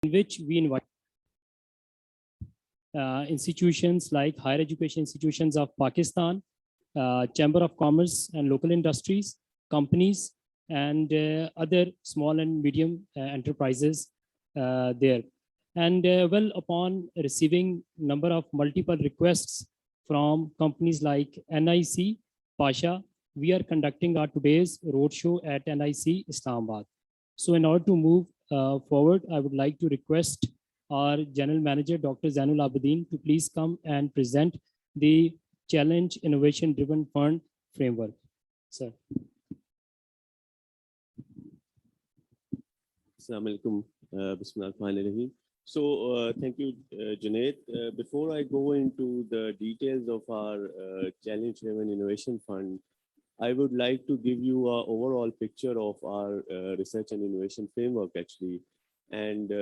in which we invite institutions like higher education institutions of Pakistan, Chamber of Commerce and local industries, companies, and other small and medium enterprises there. And well, upon receiving number of multiple requests from companies like NIC, Pasha, we are conducting our today's roadshow at NIC Islamabad. So in order to move forward, I would like to request our General Manager, Dr. Zainul Abidin, to please come and present the Challenge Innovation Driven Fund Framework. Sir. Assalamu alaikum. Bismillahirrahmanirrahim. So thank you, Junaid. Before I go into the details of our Challenge Driven Innovation Fund, I would like to give you an overall picture of our research and innovation framework actually, and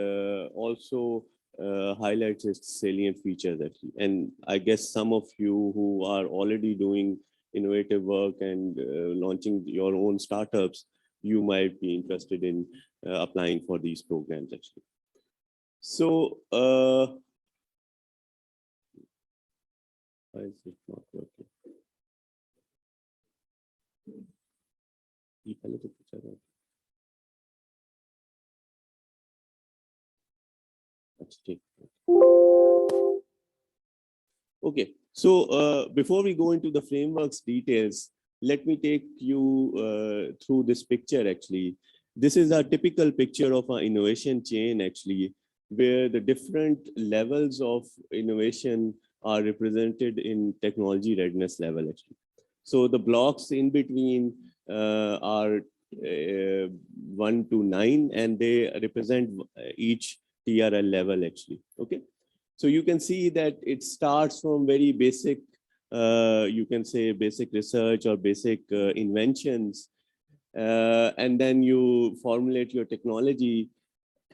also highlight its salient features actually. And I guess some of you who are already doing innovative work and launching your own startups, you might be interested in applying for these programs actually. So why is it not working? Okay, so before we go into the framework's details, let me take you through this picture actually. This is a typical picture of an innovation chain actually, where the different levels of innovation are represented in technology readiness level actually. So the blocks in between are 1 to 9, and they represent each TRL level actually, okay? So you can see that it starts from very basic, you can say basic research or basic inventions, and then you formulate your technology,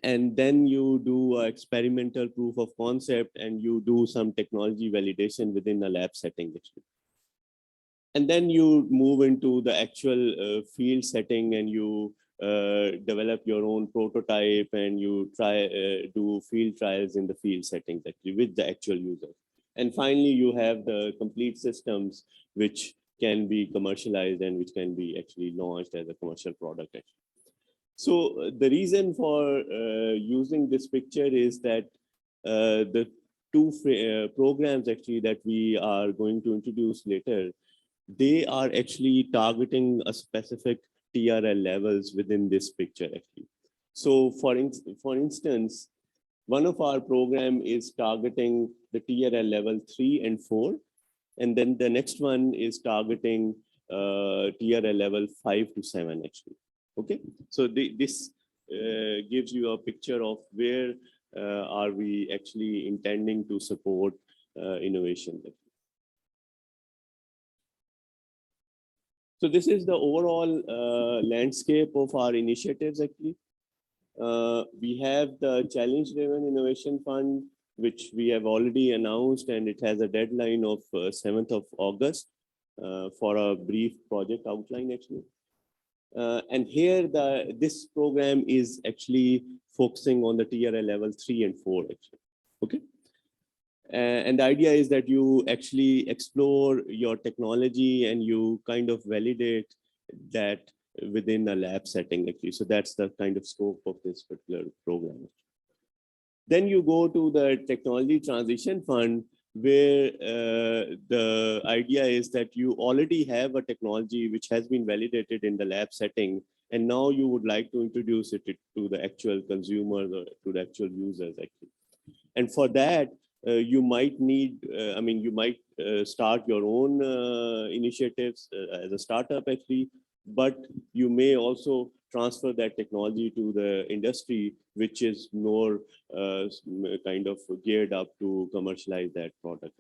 and then you do experimental proof of concept, and you do some technology validation within a lab setting actually. And then you move into the actual field setting, and you develop your own prototype, and you try do field trials in the field settings actually with the actual user. And finally, you have the complete systems which can be commercialized and which can be actually launched as a commercial product actually. So the reason for using this picture is that the two programs actually that we are going to introduce later, they are actually targeting a specific TRL levels within this picture actually. So for instance, one of our program is targeting the TRL level 3 and 4, and then the next one is targeting TRL level 5 to 7 actually. Okay, so this gives you a picture of where are we actually intending to support innovation. So this is the overall landscape of our initiatives actually. We have the Challenge Driven Innovation Fund, which we have already announced, and it has a deadline of 7th of August for a brief project outline actually. And here this program is actually focusing on the TRL level 3 and 4 actually, okay? And the idea is that you actually explore your technology and you kind of validate that within a lab setting actually. So that's the kind of scope of this particular program. Then you go to the Technology Transition Fund, where the idea is that you already have a technology which has been validated in the lab setting, and now you would like to introduce it to the actual consumers or to the actual users actually. And for that, you might need, you might start your own initiatives as a startup actually, but you may also transfer that technology to the industry, which is more kind of geared up to commercialize that product.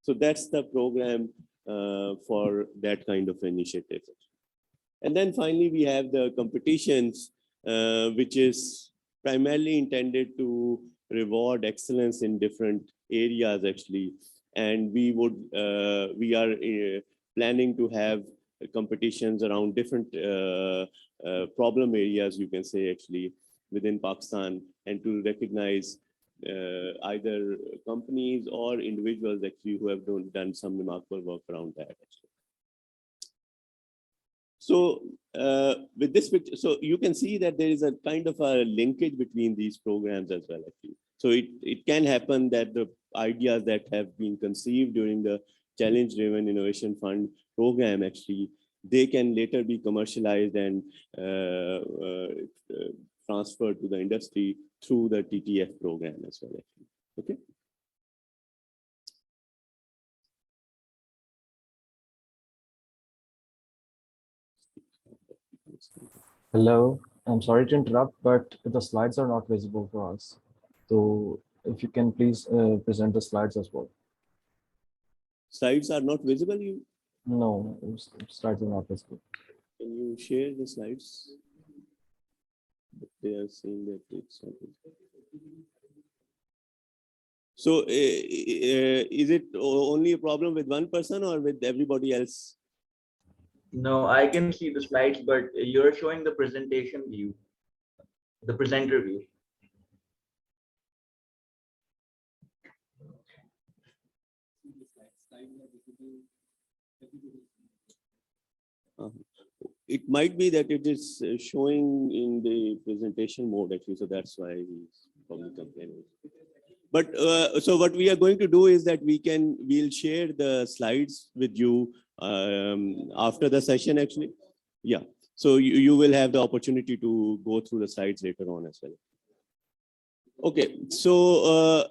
So that's the program for that kind of initiative. And then finally, we have the competitions, which is primarily intended to reward excellence in different areas actually. And we are planning to have competitions around different problem areas, you can say actually, within Pakistan. and to recognize either companies or individuals actually who have done some remarkable work around that actually. So with this picture, so you can see that there is a kind of a linkage between these programs as well actually. So it can happen that the ideas that have been conceived during the Challenge Driven Innovation Fund program actually, they can later be commercialized and transferred to the industry through the TTF program as well actually. Okay. Hello, I'm sorry to interrupt, but the slides are not visible for us. So if you can please present the slides as well. Slides are not visible. No, slides are not visible. Can you share the slides? They are saying that it's not visible. So is it only a problem with one person or with everybody else? No, I can see the slides, but you're showing the presentation view, the presenter view. It might be that it is showing in the presentation mode actually, so that's why he's probably complaining. But so what we are going to do is that we'll share the slides with you after the session actually. Yeah, so you will have the opportunity to go through the slides later on as well. Okay, so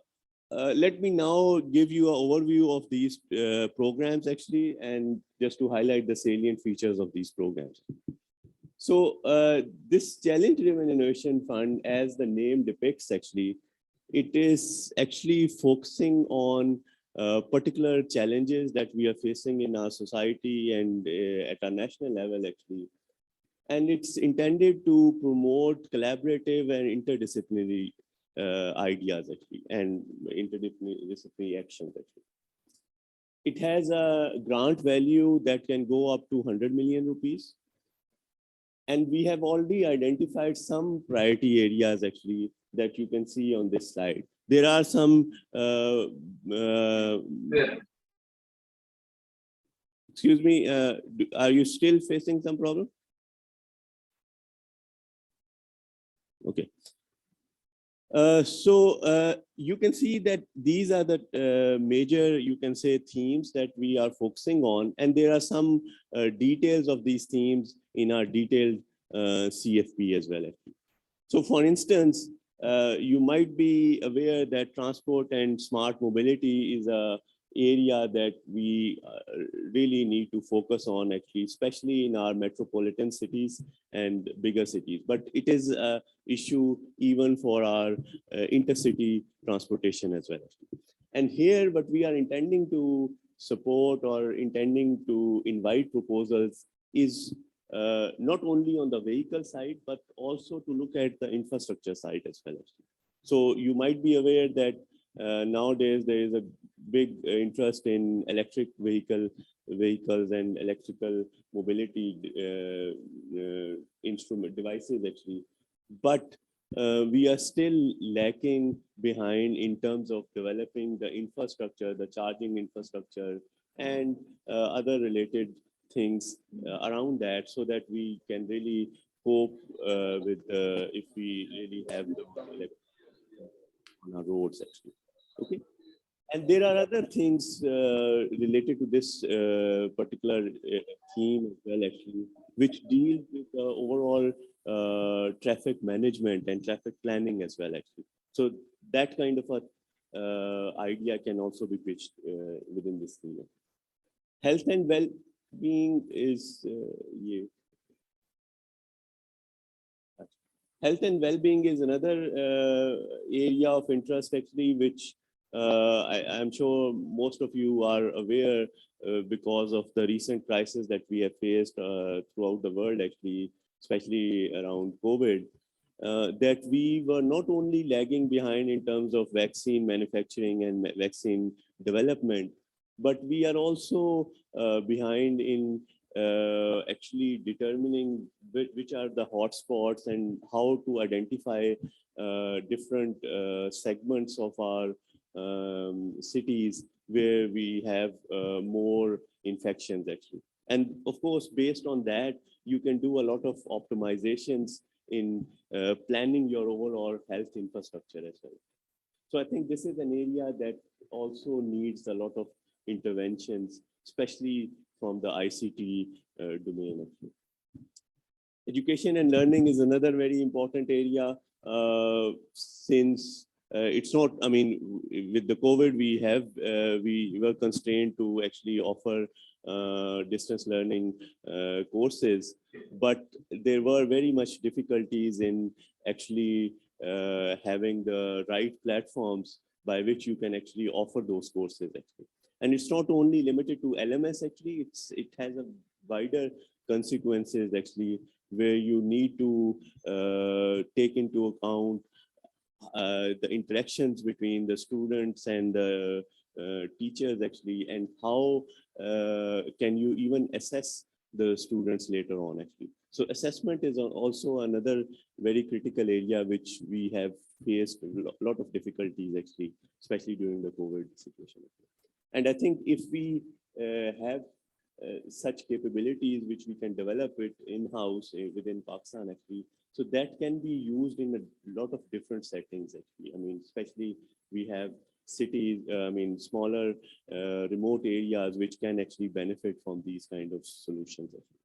let me now give you an overview of these programs actually, and just to highlight the salient features of these programs. So this Challenge Driven Innovation Fund, as the name depicts actually, it is actually focusing on particular challenges that we are facing in our society and at our national level actually. And it's intended to promote collaborative and interdisciplinary ideas actually, and interdisciplinary actions actually. It has a grant value that can go up to 100 million rupees. And we have already identified some priority areas actually that you can see on this slide. There are some, excuse me, are you still facing some problem? Okay. So you can see that these are the major, you can say, themes that we are focusing on, and there are some details of these themes in our detailed CFP as well. So for instance, you might be aware that transport and smart mobility is a area that we really need to focus on actually, especially in our metropolitan cities and bigger cities. But it is an issue even for our intercity transportation as well. And here, what we are intending to support or intending to invite proposals is not only on the vehicle side, but also to look at the infrastructure side as well. So you might be aware that nowadays there is a big interest in electric vehicles and electrical mobility instrument devices actually. But we are still lacking behind in terms of developing the infrastructure, the charging infrastructure, and other related things around that, so that we can really cope with if we really have the on our roads actually. Okay. And there are other things related to this particular theme as well actually, which deals with the overall traffic management and traffic planning as well actually. So that kind of a idea can also be pitched within this theme. Health and well-being is Health and well-being is another area of interest actually, which I'm sure most of you are aware because of the recent crisis that we have faced throughout the world actually, especially around COVID, that we were not only lagging behind in terms of vaccine manufacturing and vaccine development, but we are also behind in actually determining which are the hotspots and how to identify different segments of our cities where we have more infections actually. And of course, based on that, you can do a lot of optimizations in planning your overall health infrastructure as well. So I think this is an area that also needs a lot of interventions, especially from the ICT domain. Education and learning is another very important area since it's not, I mean, with the COVID, we were constrained to actually offer distance learning courses, but there were very much difficulties in actually having the right platforms by which you can actually offer those courses actually. And it's not only limited to LMS actually, it has a wider consequences actually, where you need to take into account the interactions between the students and the teachers actually, and how can you even assess the students later on actually. So assessment is also another very critical area which we have faced a lot of difficulties actually, especially during the COVID situation. And I think if we have such capabilities which we can develop it in-house within Pakistan actually, so that can be used in a lot of different settings actually. I mean, especially we have cities, I mean, smaller remote areas which can actually benefit from these kind of solutions actually.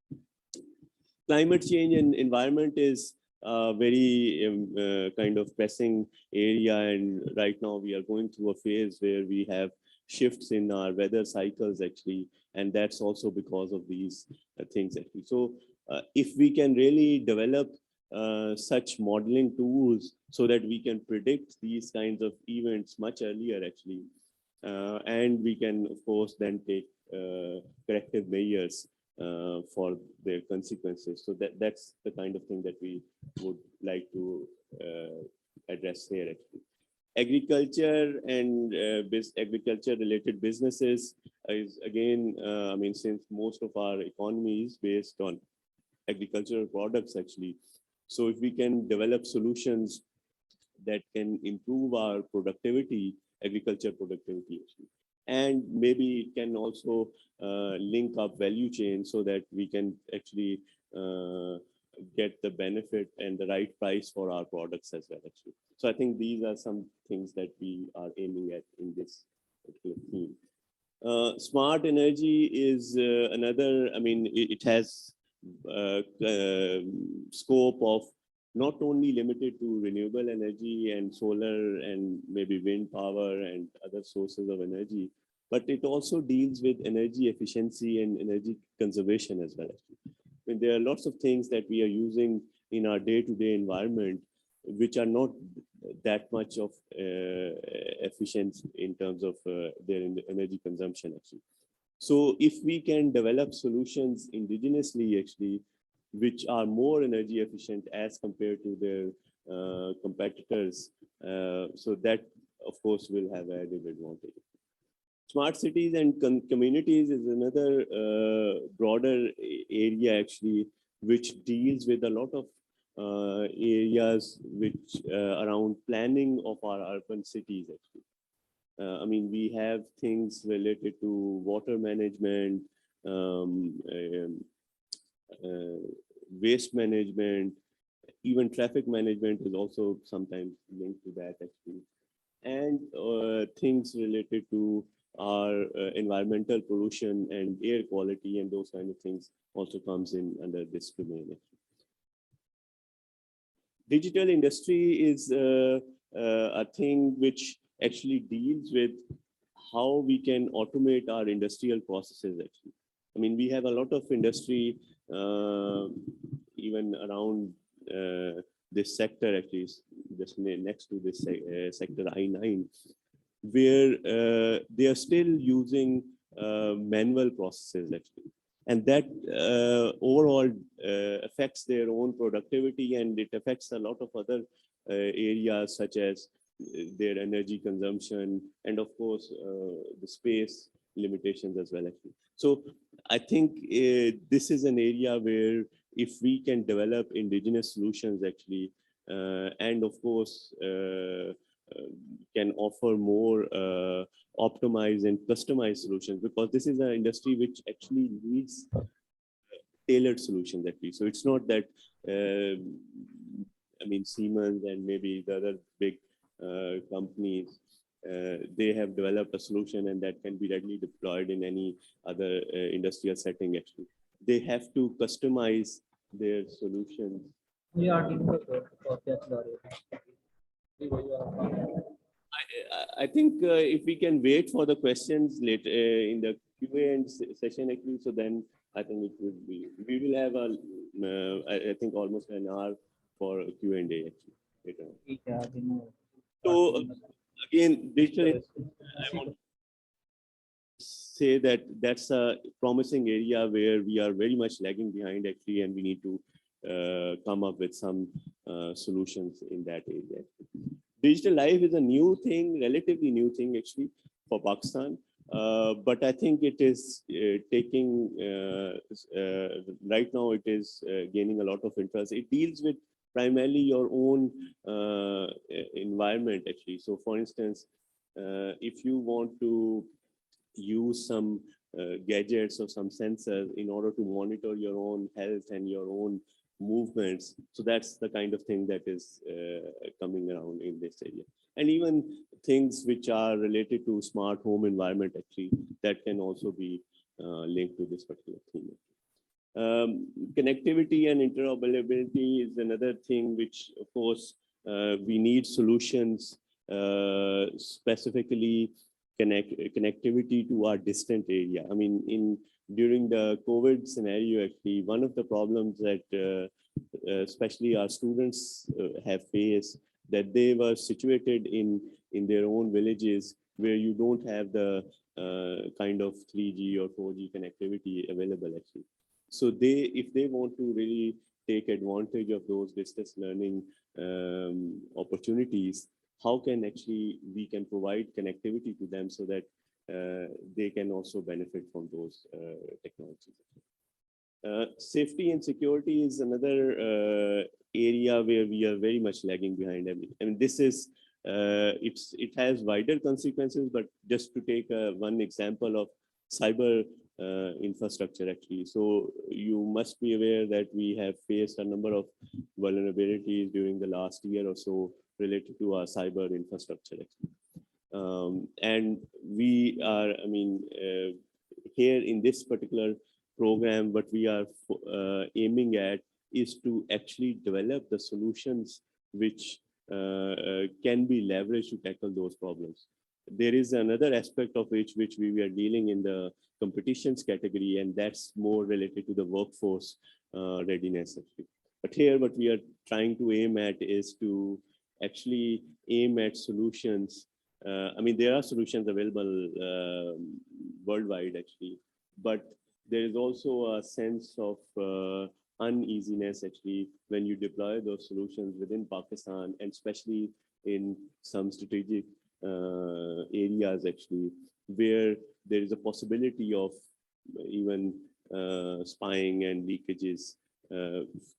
Climate change and environment is a very kind of pressing area, and right now we are going through a phase where we have shifts in our weather cycles actually, and that's also because of these things actually. So if we can really develop such modeling tools so that we can predict these kinds of events much earlier actually, and we can of course then take corrective measures for their consequences. So that's the kind of thing that we would like to address here actually. Agriculture and agriculture related businesses is again, I mean, since most of our economy is based on agricultural products actually. So if we can develop solutions that can improve our productivity, agriculture productivity actually, and maybe it can also link up value chain so that we can actually get the benefit and the right price for our products as well actually. So I think these are some things that we are aiming at in this particular theme. Smart energy is another, I mean, it has scope of not only limited to renewable energy and solar and maybe wind power and other sources of energy, but it also deals with energy efficiency and energy conservation as well. I mean, there are lots of things that we are using in our day-to-day environment which are not that much of efficient in terms of their energy consumption actually. So if we can develop solutions indigenously actually, which are more energy efficient as compared to their competitors, so that of course will have added advantage. Smart cities and communities is another broader area actually, which deals with a lot of areas which around planning of our urban cities actually. I mean, we have things related to water management, waste management, even traffic management is also sometimes linked to that actually. And things related to our environmental pollution and air quality and those kind of things also comes in under this domain actually. Digital industry is a thing which actually deals with how we can automate our industrial processes actually. I mean, we have a lot of industry even around this sector actually, just next to this sector I-9, where they are still using manual processes actually. And that overall affects their own productivity, and it affects a lot of other areas such as their energy consumption and of course the space limitations as well actually. So I think this is an area where if we can develop indigenous solutions actually, and of course can offer more optimized and customized solutions, because this is an industry which actually needs tailored solutions actually. So it's not that, I mean, Siemens and maybe the other big companies, they have developed a solution and that can be readily deployed in any other industrial setting actually. They have to customize their solutions. I think if we can wait for the questions later in the QA session actually, so then I think it would be, we will have a, I think almost an hour for Q&A actually later on. So again, digital, I want to say that that's a promising area where we are very much lagging behind actually, and we need to come up with some solutions in that area. Digital life is a new thing, relatively new thing actually for Pakistan. But I think it is taking, right now it is gaining a lot of interest. It deals with primarily your own environment actually. So for instance, if you want to use some gadgets or some sensors in order to monitor your own health and your own movements. So that's the kind of thing that is coming around in this area. And even things which are related to smart home environment actually, that can also be linked to this particular theme. Connectivity and interoperability is another thing which, of course, we need solutions, specifically connectivity to our distant area. I mean, during the COVID scenario, actually, one of the problems that especially our students have faced, that they were situated in their own villages where you don't have the kind of 3G or 4G connectivity available actually. So if they want to really take advantage of those distance learning opportunities, how can actually we can provide connectivity to them so that they can also benefit from those technologies. Safety and security is another area where we are very much lagging behind. I mean, this is, it has wider consequences, but just to take one example of cyber infrastructure actually. So you must be aware that we have faced a number of vulnerabilities during the last year or so related to our cyber infrastructure actually. And we are, I mean, here in this particular program, what we are aiming at is to actually develop the solutions which can be leveraged to tackle those problems. There is another aspect of which we are dealing in the competitions category, and that's more related to the workforce readiness actually. But here what we are trying to aim at is to actually aim at solutions. I mean, there are solutions available worldwide actually, but there is also a sense of uneasiness actually when you deploy those solutions within Pakistan, and especially in some strategic areas actually, where there is a possibility of even spying and leakages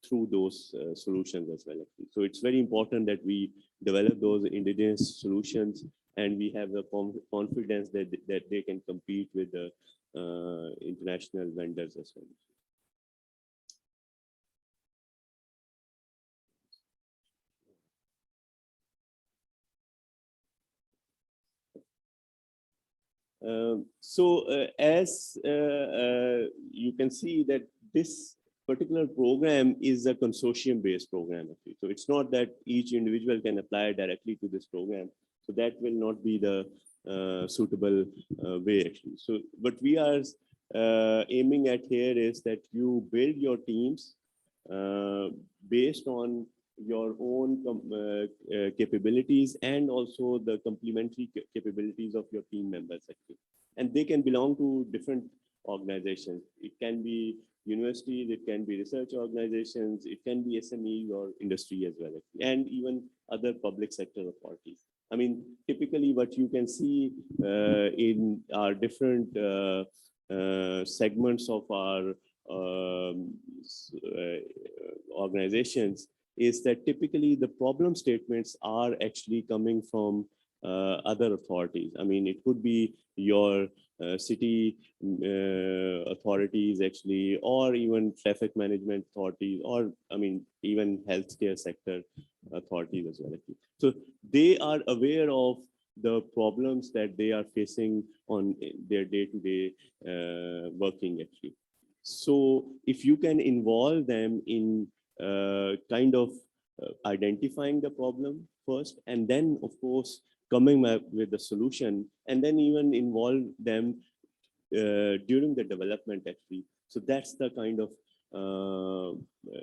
through those solutions as well actually. So it's very important that we develop those indigenous solutions, and we have the confidence that they can compete with the international vendors as well. As you can see that this particular program is a consortium-based program actually. So it's not that each individual can apply directly to this program. So that will not be the suitable way actually. So what we are aiming at here is that you build your teams based on your own capabilities and also the complementary capabilities of your team members actually. And they can belong to different organizations. It can be universities, it can be research organizations, it can be SMEs or industry as well, and even other public sector authorities. I mean, typically what you can see in our different segments of our organizations is that typically the problem statements are actually coming from other authorities. I mean, it could be your city authorities actually, or even traffic management authorities, or I mean, even healthcare sector authorities as well. So they are aware of the problems that they are facing on their day-to-day working actually. So if you can involve them in kind of identifying the problem first, and then of course coming up with the solution, and then even involve them during the development actually. So that's the kind of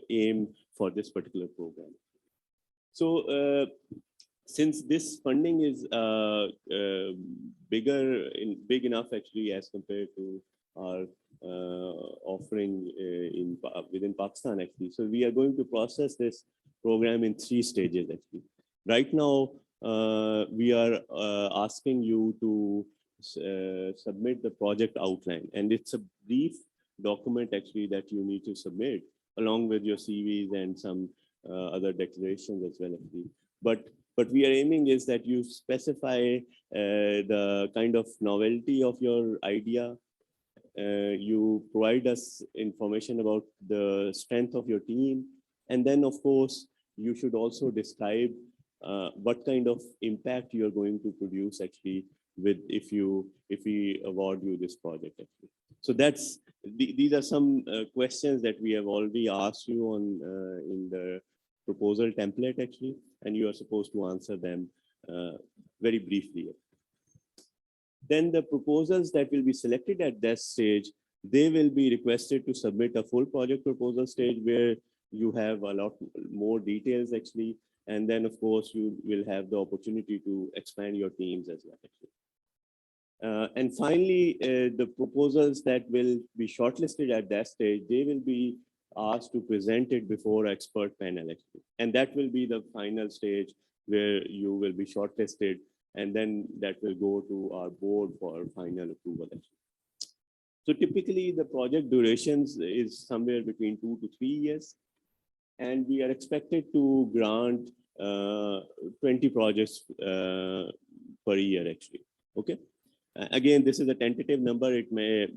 aim for this particular program. So since this funding is big enough actually as compared to our offering within Pakistan actually. So we are going to process this program in 3 stages actually. Right now, we are asking you to submit the project outline, and it's a brief document actually that you need to submit along with your CVs and some other declarations as well actually. But we are aiming is that you specify the kind of novelty of your idea. You provide us information about the strength of your team. And then of course, you should also describe what kind of impact you are going to produce actually with if we award you this project actually. So these are some questions that we have already asked you on in the proposal template actually, and you are supposed to answer them very briefly. Then the proposals that will be selected at that stage, they will be requested to submit a full project proposal stage where you have a lot more details actually. And then of course you will have the opportunity to expand your teams as well actually. And finally, the proposals that will be shortlisted at that stage, they will be asked to present it before expert panel actually. And that will be the final stage where you will be shortlisted, and then that will go to our board for final approval actually. So typically the project durations is somewhere between 2 to 3 years, and we are expected to grant 20 projects per year actually. Okay. Again, this is a tentative number. It may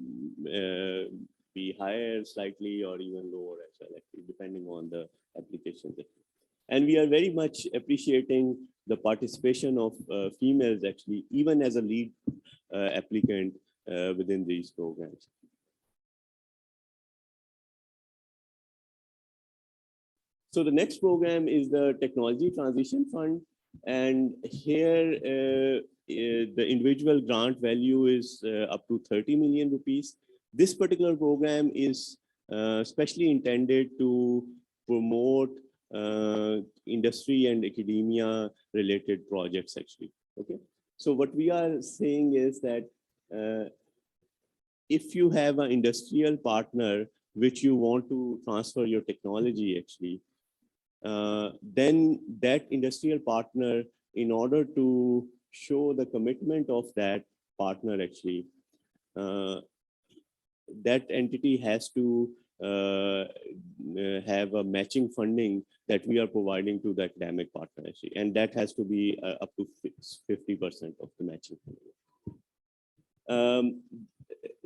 be higher slightly or even lower as well, actually, depending on the applications. And we are very much appreciating the participation of females actually, even as a lead applicant within these programs. So the next program is the Technology Transition Fund. And here the individual grant value is up to 30 million rupees. This particular program is specially intended to promote industry and academia related projects actually. Okay. So what we are saying is that if you have an industrial partner which you want to transfer your technology actually, then that industrial partner, in order to show the commitment of that partner actually, that entity has to have a matching funding that we are providing to the academic partner actually, and that has to be up to 50% of the matching funding.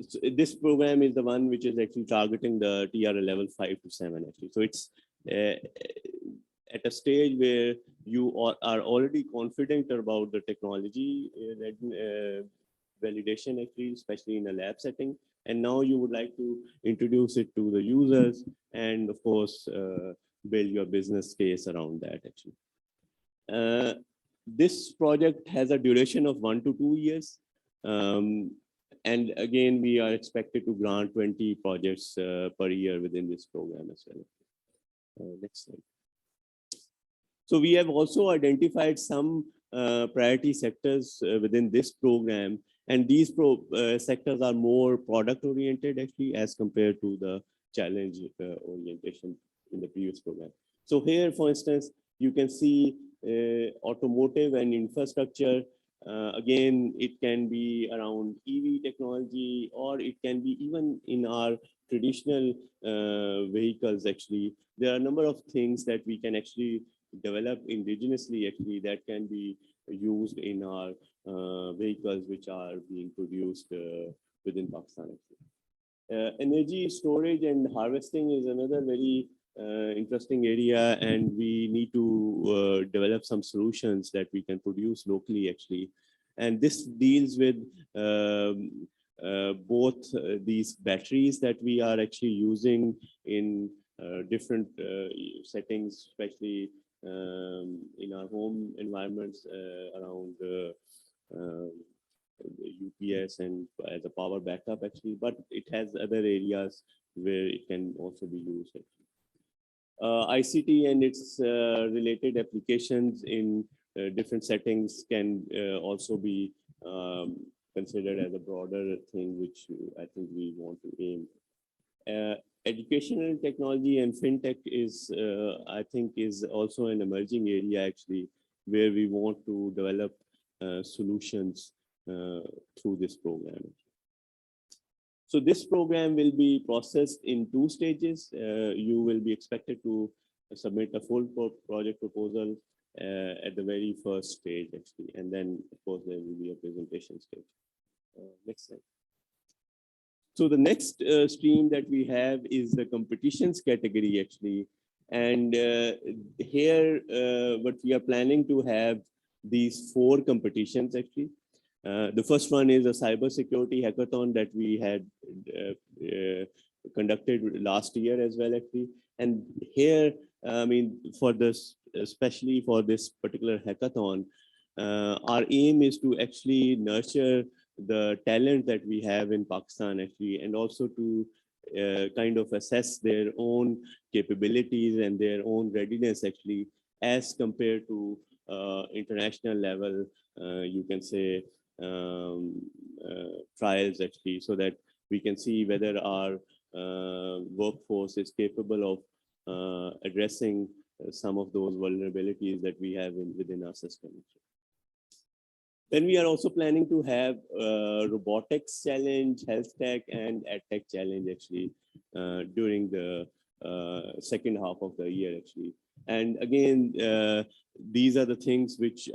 So this program is the one which is actually targeting the TRL level 5 to 7 actually. So it's at a stage where you are already confident about the technology validation actually, especially in a lab setting. And now you would like to introduce it to the users and of course, build your business case around that actually. This project has a duration of 1 to 2 years. And again, we are expected to grant 20 projects per year within this program as well. Next slide. So we have also identified some priority sectors within this program, and these sectors are more product oriented actually as compared to the challenge orientation in the previous program. So here, for instance, you can see automotive and infrastructure Again, it can be around EV technology, or it can be even in our traditional vehicles. Actually, there are a number of things that we can actually develop indigenously, actually, that can be used in our vehicles which are being produced within Pakistan. Energy storage and harvesting is another very interesting area, and we need to develop some solutions that we can produce locally, actually. And this deals with both these batteries that we are actually using in different settings, especially in our home environments around UPS and as a power backup, actually, but it has other areas where it can also be used. ICT and its related applications in different settings can also be considered as a broader thing, which I think we want to aim. Educational technology and fintech is, I think, is also an emerging area, actually, where we want to develop solutions through this program. So this program will be processed in 2 stages. You will be expected to submit a full project proposal at the very first stage, actually, and then of course there will be a presentation stage. Next slide. So the next stream that we have is the competitions category, actually, and here what we are planning to have these 4 competitions, actually. The first one is a cybersecurity hackathon that we had conducted last year as well, actually. And here, I mean, for this, especially for this particular hackathon, our aim is to actually nurture the talent that we have in Pakistan, actually, and also to kind of assess their own capabilities and their own readiness, actually, as compared to international level, you can say, trials, actually, so that we can see whether our workforce is capable of addressing some of those vulnerabilities that we have within our system. Then we are also planning to have robotics challenge, health tech, and ed tech challenge, actually, during the second half of the year, actually. And again, these are the things which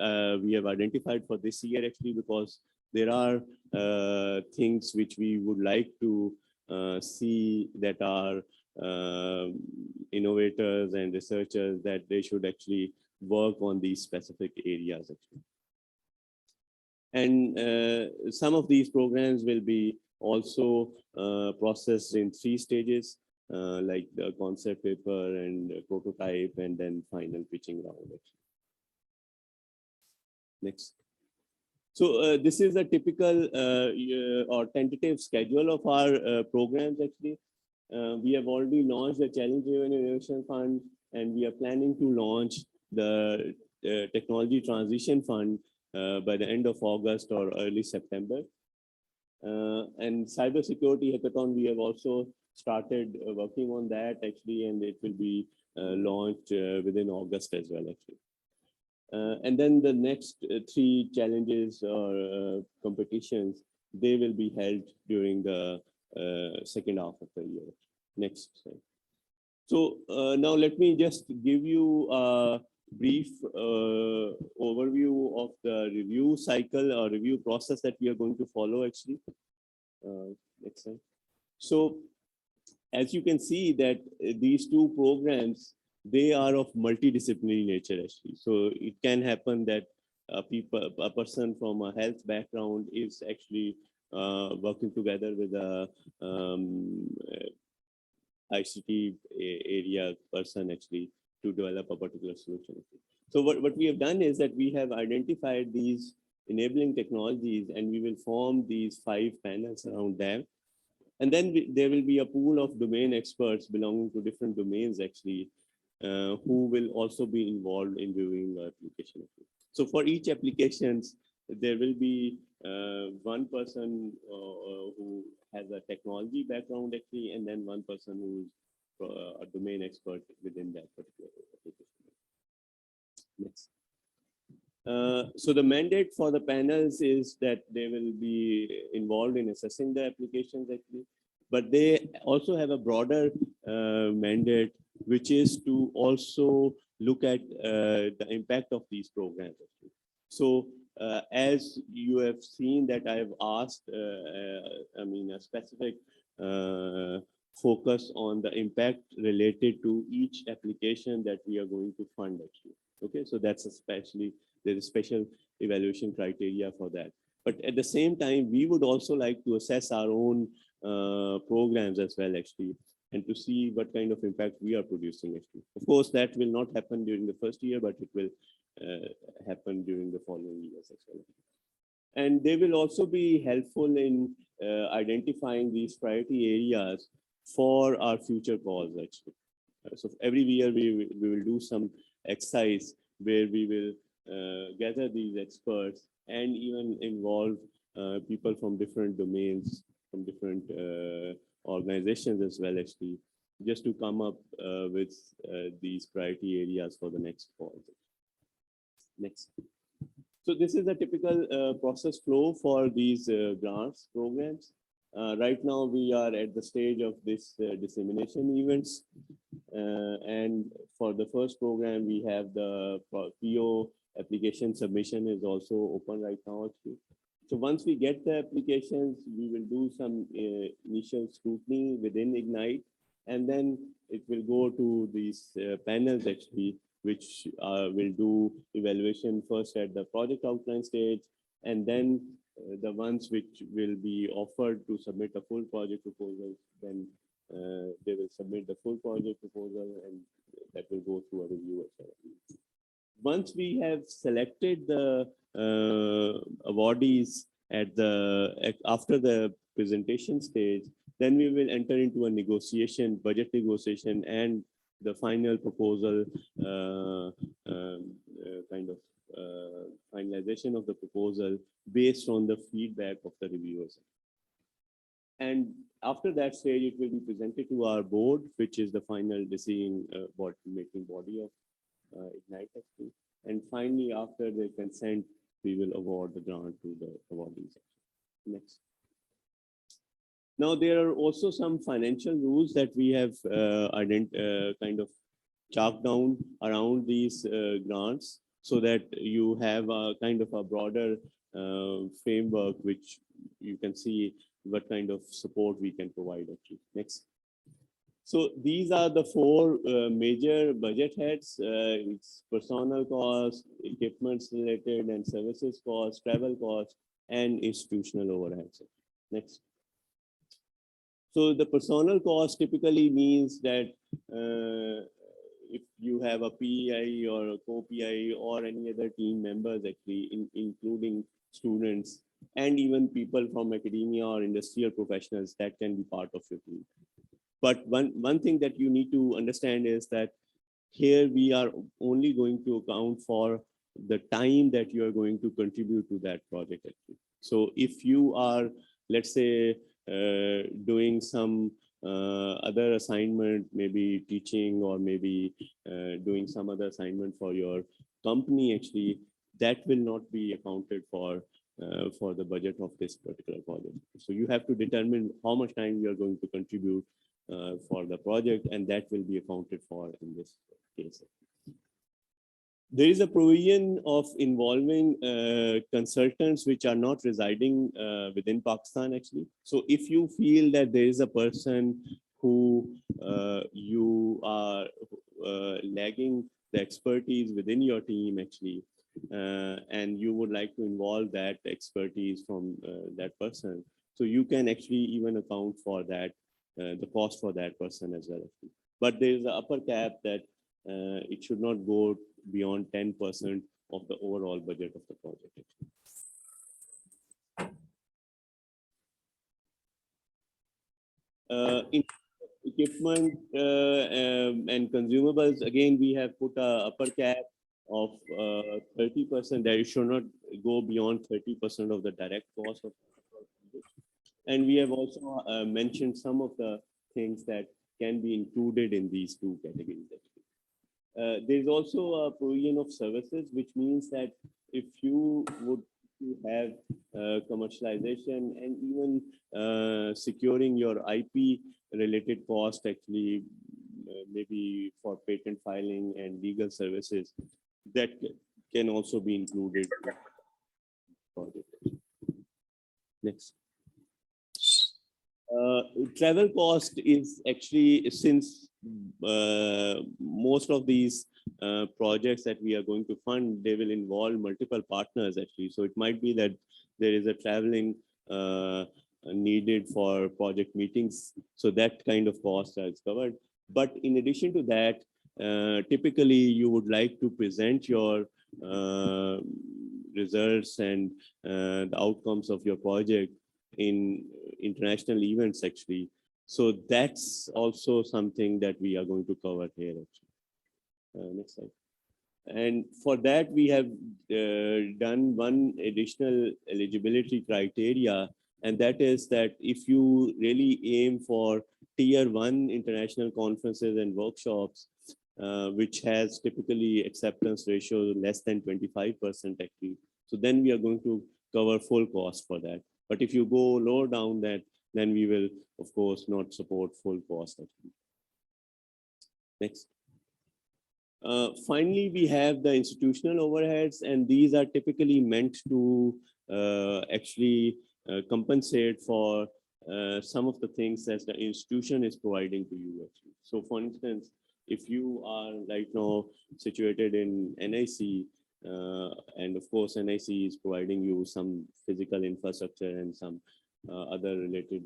we have identified for this year, actually, because there are things which we would like to see that are innovators and researchers, that they should actually work on these specific areas, actually. And some of these programs will be also processed in 3 stages, like the concept paper and prototype, and then final pitching round. Next. So this is a typical or tentative schedule of our programs, actually. We have already launched the Challenge Driven Innovation Fund, and we are planning to launch the Technology Transition Fund by the end of August or early September. And Cybersecurity Hackathon, we have also started working on that, actually, and it will be launched within August as well, actually. And then the next 3 challenges or competitions, they will be held during the second half of the year. Next slide. So now let me just give you a brief overview of the review cycle or review process that we are going to follow, actually. Next slide. So as you can see that these 2 programs, they are of multidisciplinary nature, actually. So it can happen that a person from a health background is actually working together with a ICT area person, actually, to develop a particular solution. So what we have done is that we have identified these enabling technologies, and we will form these 5 panels around them. And then there will be a pool of domain experts belonging to different domains, actually, who will also be involved in reviewing the application. So for each applications, there will be one person who has a technology background, actually, and then one person who is a domain expert within that particular application. Next. So the mandate for the panels is that they will be involved in assessing the applications actually, but they also have a broader mandate, which is to also look at the impact of these programs actually. So as you have seen that I have asked, a specific focus on the impact related to each application that we are going to fund actually. Okay, so that's especially, there's a special evaluation criteria for that. But at the same time, we would also like to assess our own programs as well actually, and to see what kind of impact we are producing actually. Of course, that will not happen during the first year, but it will happen during the following years as well. And they will also be helpful in identifying these priority areas for our future calls actually. So every year we will do some exercise where we will gather these experts and even involve people from different domains, from different organizations as well actually, just to come up with these priority areas for the next call. Next. So this is a typical process flow for these grants programs. Right now we are at the stage of this dissemination events. And for the first program, we have the PO application submission is also open right now actually. So once we get the applications, we will do some initial scrutiny within Ignite, and then it will go to these panels actually, which will do evaluation first at the project outline stage, and then the ones which will be offered to submit a full project proposal, then they will submit the full project proposal, and that will go through a review as well. Once we have selected the awardees after the presentation stage, then we will enter into a negotiation, budget negotiation, and the final proposal finalization of the proposal based on the feedback of the reviewers. And after that stage, it will be presented to our board, which is the final decision making body of Ignite actually. And finally, after the consent, we will award the grant to the awardees. Next. Now, there are also some financial rules that we have kind of chalked down around these grants, so that you have a kind of a broader framework, which you can see what kind of support we can provide actually. Next. So these are the four major budget heads. It's personnel costs, equipments related and services costs, travel costs, and institutional overheads. Next. So the personnel cost typically means that if you have a PI or a co-PI or any other team members actually, including students and even people from academia or industrial professionals, that can be part of your team. But one thing that you need to understand is that here we are only going to account for the time that you are going to contribute to that project actually. So if you are, let's say, doing some other assignment, maybe teaching or maybe doing some other assignment for your company actually, that will not be accounted for the budget of this particular project. So you have to determine how much time you are going to contribute for the project, and that will be accounted for in this case. There is a provision of involving consultants which are not residing within Pakistan actually. So if you feel that there is a person who you are lagging the expertise within your team actually, and you would like to involve that expertise from that person, so you can actually even account for that, the cost for that person as well. But there is an upper cap that it should not go beyond 10% of the overall budget of the project. In equipment and consumables, again, we have put a upper cap of 30%, that it should not go beyond 30% of the direct cost of the project. And we have also mentioned some of the things that can be included in these two categories. There is also a provision of services, which means that if you would have commercialization and even securing your IP related cost, actually maybe for patent filing and legal services, that can also be included. Next. Travel cost is actually, since most of these projects that we are going to fund, they will involve multiple partners actually. So it might be that there is a traveling needed for project meetings. So that kind of cost is covered. But in addition to that, typically you would like to present your results and the outcomes of your project in international events actually. So that's also something that we are going to cover here actually. Next slide. And for that, we have done one additional eligibility criteria, and that is that if you really aim for tier 1 international conferences and workshops, which has typically acceptance ratio less than 25% actually, so then we are going to cover full cost for that. But if you go lower down that, then we will, of course, not support full cost actually. Next. Finally, we have the institutional overheads, and these are typically meant to actually compensate for some of the things that the institution is providing to you actually. So for instance, if you are right now situated in NIC, and of course NIC is providing you some physical infrastructure and some other related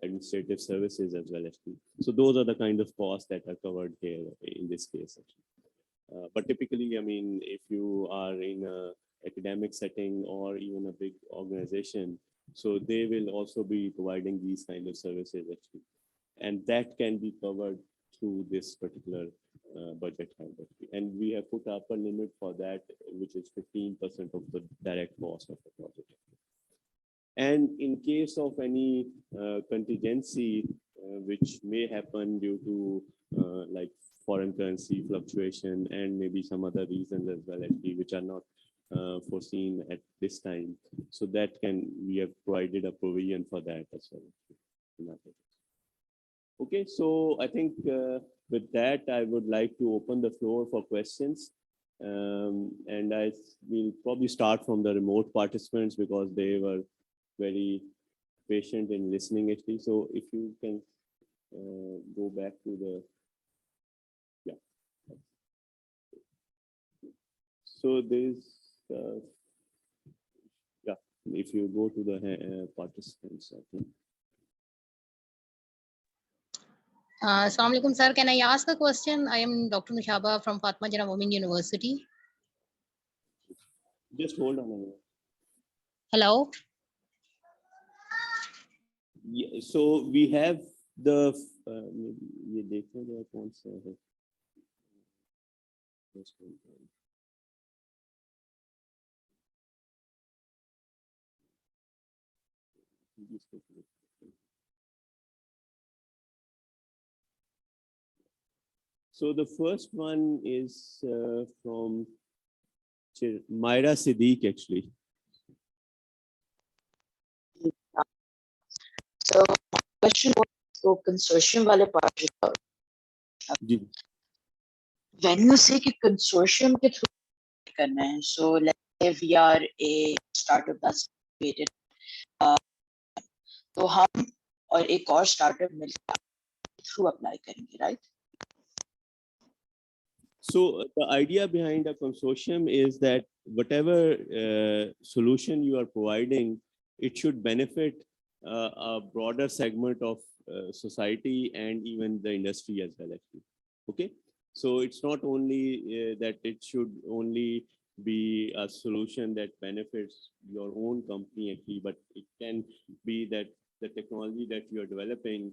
administrative services as well actually. So those are the kind of costs that are covered here in this case actually. But typically, I mean, if you are in a academic setting or even a big organization, so they will also be providing these kind of services actually. And that can be covered through this particular budget head. And we have put upper limit for that, which is 15% of the direct cost of the project. And in case of any contingency, which may happen due to like foreign currency fluctuation and maybe some other reasons as well, actually, which are not foreseen at this time. So that we have provided a provision for that as well. Okay, so I think with that, I would like to open the floor for questions. And I will probably start from the remote participants because they were very patient in listening actually. So if you can go back to the, yeah. So there's, yeah, if you go to the participants, I think. Assalamu alaikum, sir. Can I ask a question? I am Dr. Nushaba from Fatma Jana Women University. Just hold on a minute. Hello. Yeah, so we have the so the first one is from Myra Siddiq actually. So question was, so consortium wale part when you say कि consortium के through करना है, so let's say we are a startup that's created, तो हम और एक और startup मिलकर through apply करेंगे, right? So the idea behind a consortium is that whatever solution you are providing, it should benefit a broader segment of society and even the industry as well actually. Okay, so it's not only that it should only be a solution that benefits your own company actually, but it can be that the technology that you are developing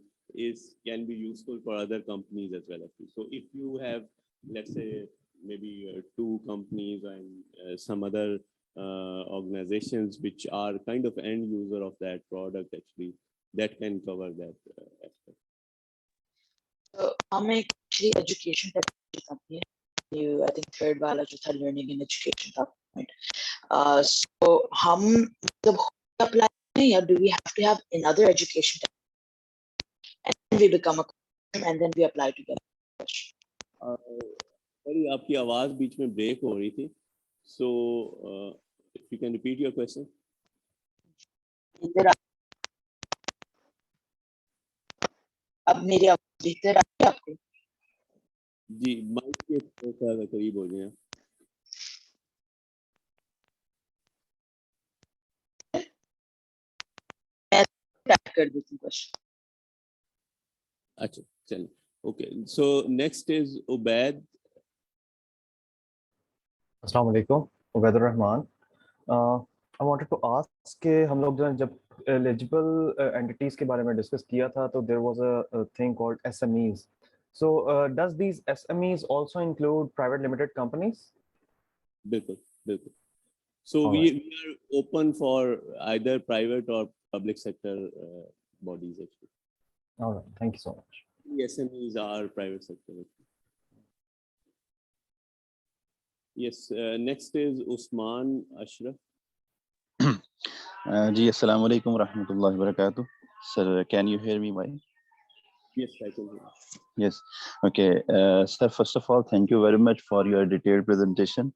can be useful for other companies as well actually. So if you have, let's say, maybe two companies and some other organizations which are kind of end user of that product actually, that can cover that aspect. So हम actually education technology company, you, I think third wala jo tha learning and education का point. So हम जब apply करें, or do we have to have another education and then we become a coach and then we apply to get a coach? Sorry, आपकी आवाज बीच में break हो रही थी. So if you can repeat your question. अब मेरी आवाज बेहतर आ रही है आपको? जी, माइक के थोड़ा करीब हो जाए. Type कर देती हूँ question. अच्छा, चलिए. Okay, so next is Ubaid. Assalamu alaikum, Ubaid Rahman. I wanted to ask कि हम लोग जब eligible entities के बारे में discuss किया था, तो there was a thing called SMEs. So does these SMEs also include private limited companies? बिल्कुल, बिल्कुल. So All we right. are open for either private or public sector bodies actually. All right, thank you so much. The SMEs are private sector. Yes, next is Usman Ashraf. जी अस्सलाम वालेकुम रहमतुल्लाहि व बरकातुहू. Sir, can you hear me? Bhai? Yes, I can hear. Yes. Okay. Sir, first of all, thank you very much for your detailed presentation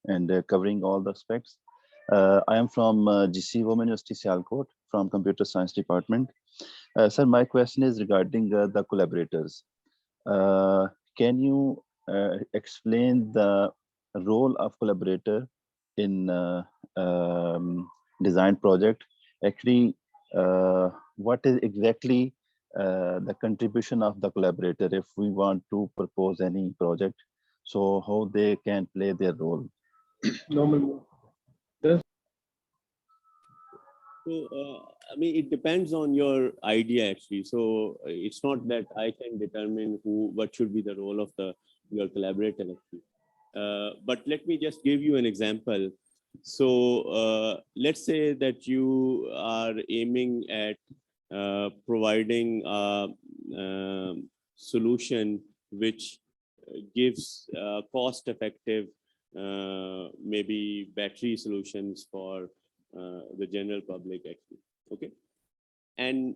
and covering all the aspects. I am from GC Women University Sialkot from Computer Science Department. Sir, my question is regarding the collaborators. Can you explain the role of collaborator in design project? Actually, what is exactly the contribution of the collaborator if we want to propose any project? So how they can play their role? So, I mean, it depends on your idea actually. So it's not that I can determine what should be the role of your collaborator actually. But let me just give you an example. So let's say that you are aiming at providing a solution which gives cost-effective maybe battery solutions for the general public actually. Okay, and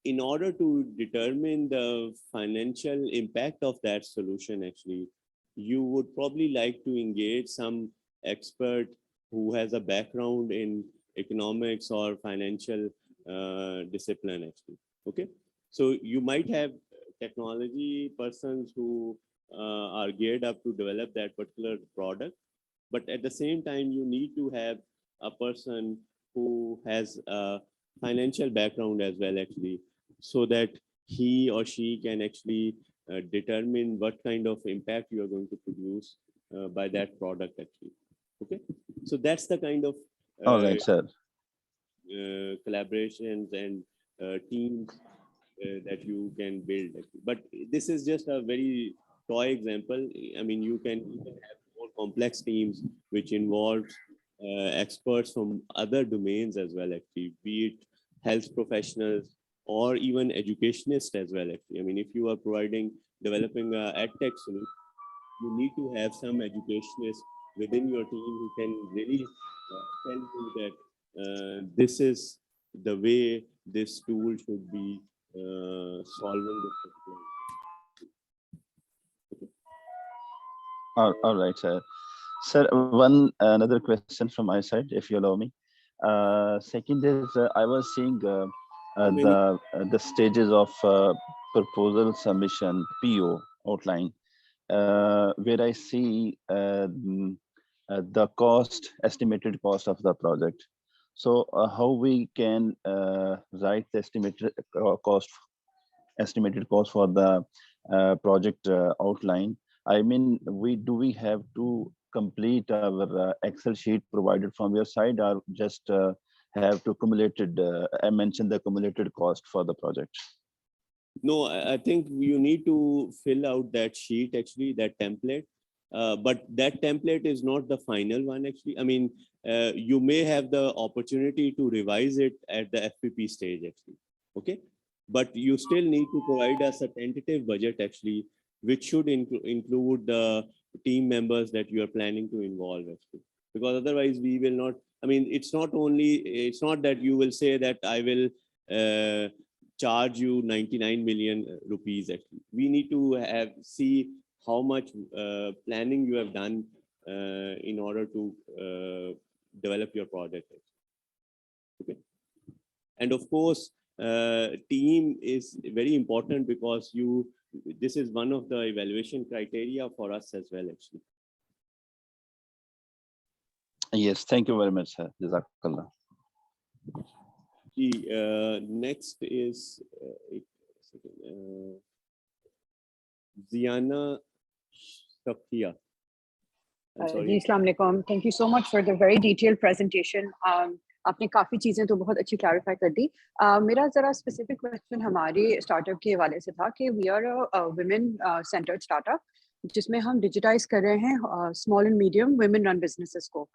in order to determine the financial impact of that solution actually, you would probably like to engage some expert who has a background in economics or financial discipline actually. Okay, so you might have technology persons who are geared up to develop that particular product, but at the same time you need to have a person who has a financial background as well actually, so that he or she can actually determine what kind of impact you are going to produce by that product actually. Okay, so that's the kind of All right, sir. collaborations and teams that you can build actually. But this is just a very toy example. I mean, you can have more complex teams which involves experts from other domains as well actually, be it health professionals or even educationists as well actually. I mean, if you are developing a edtech solution, you need to have some educationists within your team who can really tell you that this is the way this tool should be solving this particular. All right, sir. Sir, another question from my side, if you allow me. Second is, I was seeing the stages of proposal submission, PO outline, where I see the estimated cost of the project. So how we can write the estimated cost for the project outline? I mean, do we have to complete our Excel sheet provided from your side, or just have to I mentioned the accumulated cost for the project? No, I think you need to fill out that sheet actually, that template. But that template is not the final one actually. I mean, you may have the opportunity to revise it at the FPP stage actually. Okay, but you still need to provide us a tentative budget actually, which should include the team members that you are planning to involve actually, because otherwise we will not, I mean, it's not that you will say that I will charge you 99 million rupees actually. We need to see how much planning you have done in order to develop your product. Okay. And of course, team is very important because this is one of the evaluation criteria for us as well, actually. Yes, thank you very much, sir. Jazakallah. The next is Ziana Shafia. जी अस्सलाम वालेकुम. Thank you so much for the very detailed presentation. आपने काफ़ी चीज़ें तो बहुत अच्छी clarify कर दी. मेरा ज़रा स्पेसिफिक क्वेश्चन हमारे स्टार्टअप के हवाले से था कि we are a women centred startup जिसमें हम डिजिटाइज कर रहे हैं small and medium women run businesses को.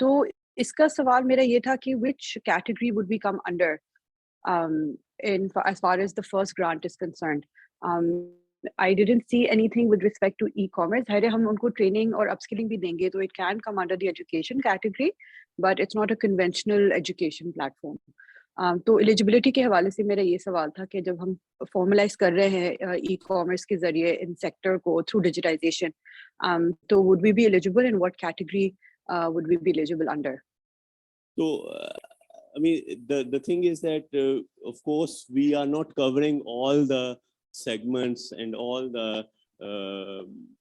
तो इसका सवाल मेरा ये था कि which category would we come under in as far as the first grant is concerned. I didn't see anything with respect to e-commerce. है हम उनको training और upskilling भी देंगे तो it can come under the education category, but it's not a conventional education platform. तो eligibility के हवाले से मेरा ये सवाल था कि जब हम formalize कर रहे हैं e-commerce के ज़रिए in sector को through digitization, तो would we be eligible and what category would we be eligible under? So, I mean, the thing is that, of course, we are not covering all the segments and all the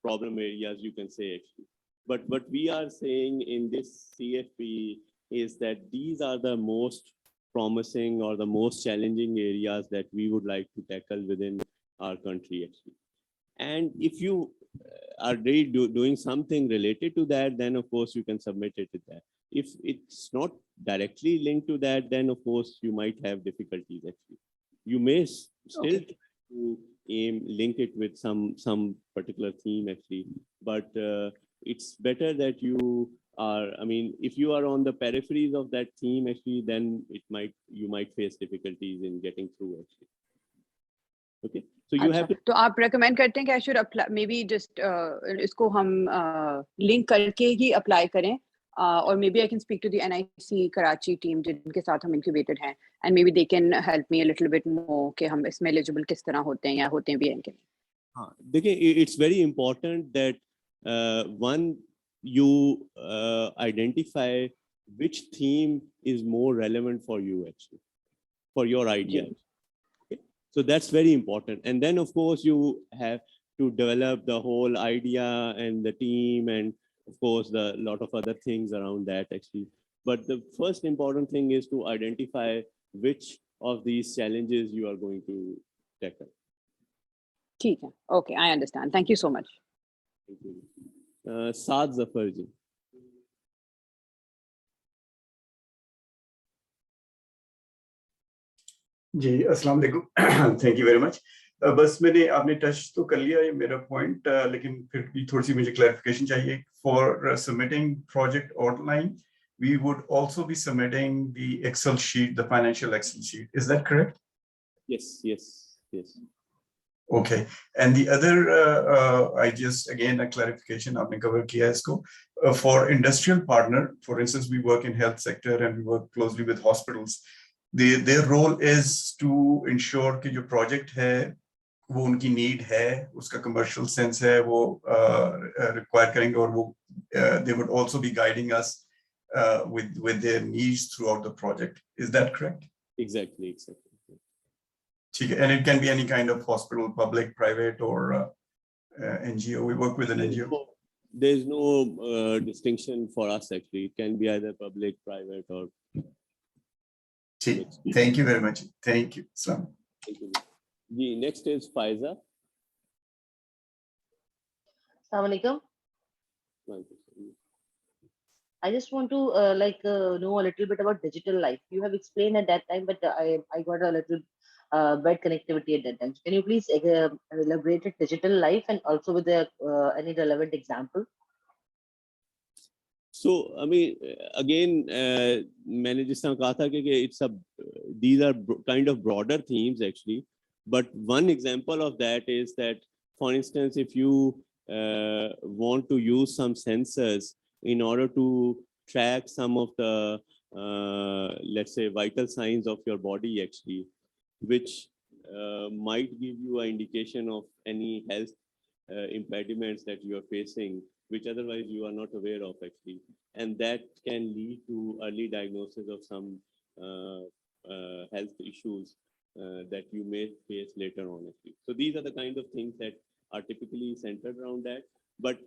problem areas, you can say, actually. But what we are saying in this CFP is that these are the most promising or the most challenging areas that we would like to tackle within our country, actually. And if you are really doing something related to that, then of course you can submit it to that. If it's not directly linked to that, then of course you might have difficulties actually. You may still link it with some particular theme actually, but it's better that you are, I mean, if you are on the peripheries of that theme actually, then you might face difficulties in getting through actually. Okay, so you have to. तो आप recommend करते हैं कि I should apply, maybe just इसको हम link करके ही apply करें, or maybe I can speak to the NIC Karachi team जिनके साथ हम incubated हैं, and maybe they can help me a little bit more कि हम इसमें eligible किस तरह होते हैं या होते भी हैं कि नहीं. हाँ, देखिए, it's very important that one, you identify which theme is more relevant for you actually, for your idea. Okay? So that's very important. And then of course you have to develop the whole idea and the team and of course the lot of other things around that actually. But the first important thing is to identify which of these challenges you are going to tackle. ठीक है. Okay, I understand. Thank you so much. Thank you. Saad Zafar ji. जी अस्सलाम वालेकुम. Thank you very much. बस मैंने आपने touch तो कर लिया ये मेरा पॉइंट, लेकिन फिर भी थोड़ी सी मुझे क्लैरिफिकेशन चाहिए. For submitting project outline we would also be submitting the Excel sheet, the financial Excel sheet. Is that correct? Yes. Okay. And the other, I just, again, a clarification, aapne cover kiya isko. For industrial partner, for instance, we work in health sector and we work closely with hospitals. Their role is to ensure कि जो project है, वो उनकी need है, उसका commercial sense है, वो require करेंगे और वो they would also be guiding us with their needs throughout the project. Is that correct? Exactly. And it can be any kind of hospital, public, private, or NGO. We work with an NGO. There's no distinction for us actually. It can be either public, private, or. Thank you very much. Thank you. Thank you. The next is Faiza. Assalamu alaikum. I just want to know a little bit about digital life. You have explained at that time, but I got a little bad connectivity at that time. Can you please elaborate it, digital life, and also with any relevant example? So I mean, again, मैंने जिस तरह कहा था कि these are kind of broader themes actually. But one example of that is that, for instance, if you want to use some sensors in order to track some of the, let's say, vital signs of your body actually, which might give you an indication of any health impediments that you are facing, which otherwise you are not aware of actually. And that can lead to early diagnosis of some health issues that you may face later on actually. So these are the kind of things that are typically centered around that. But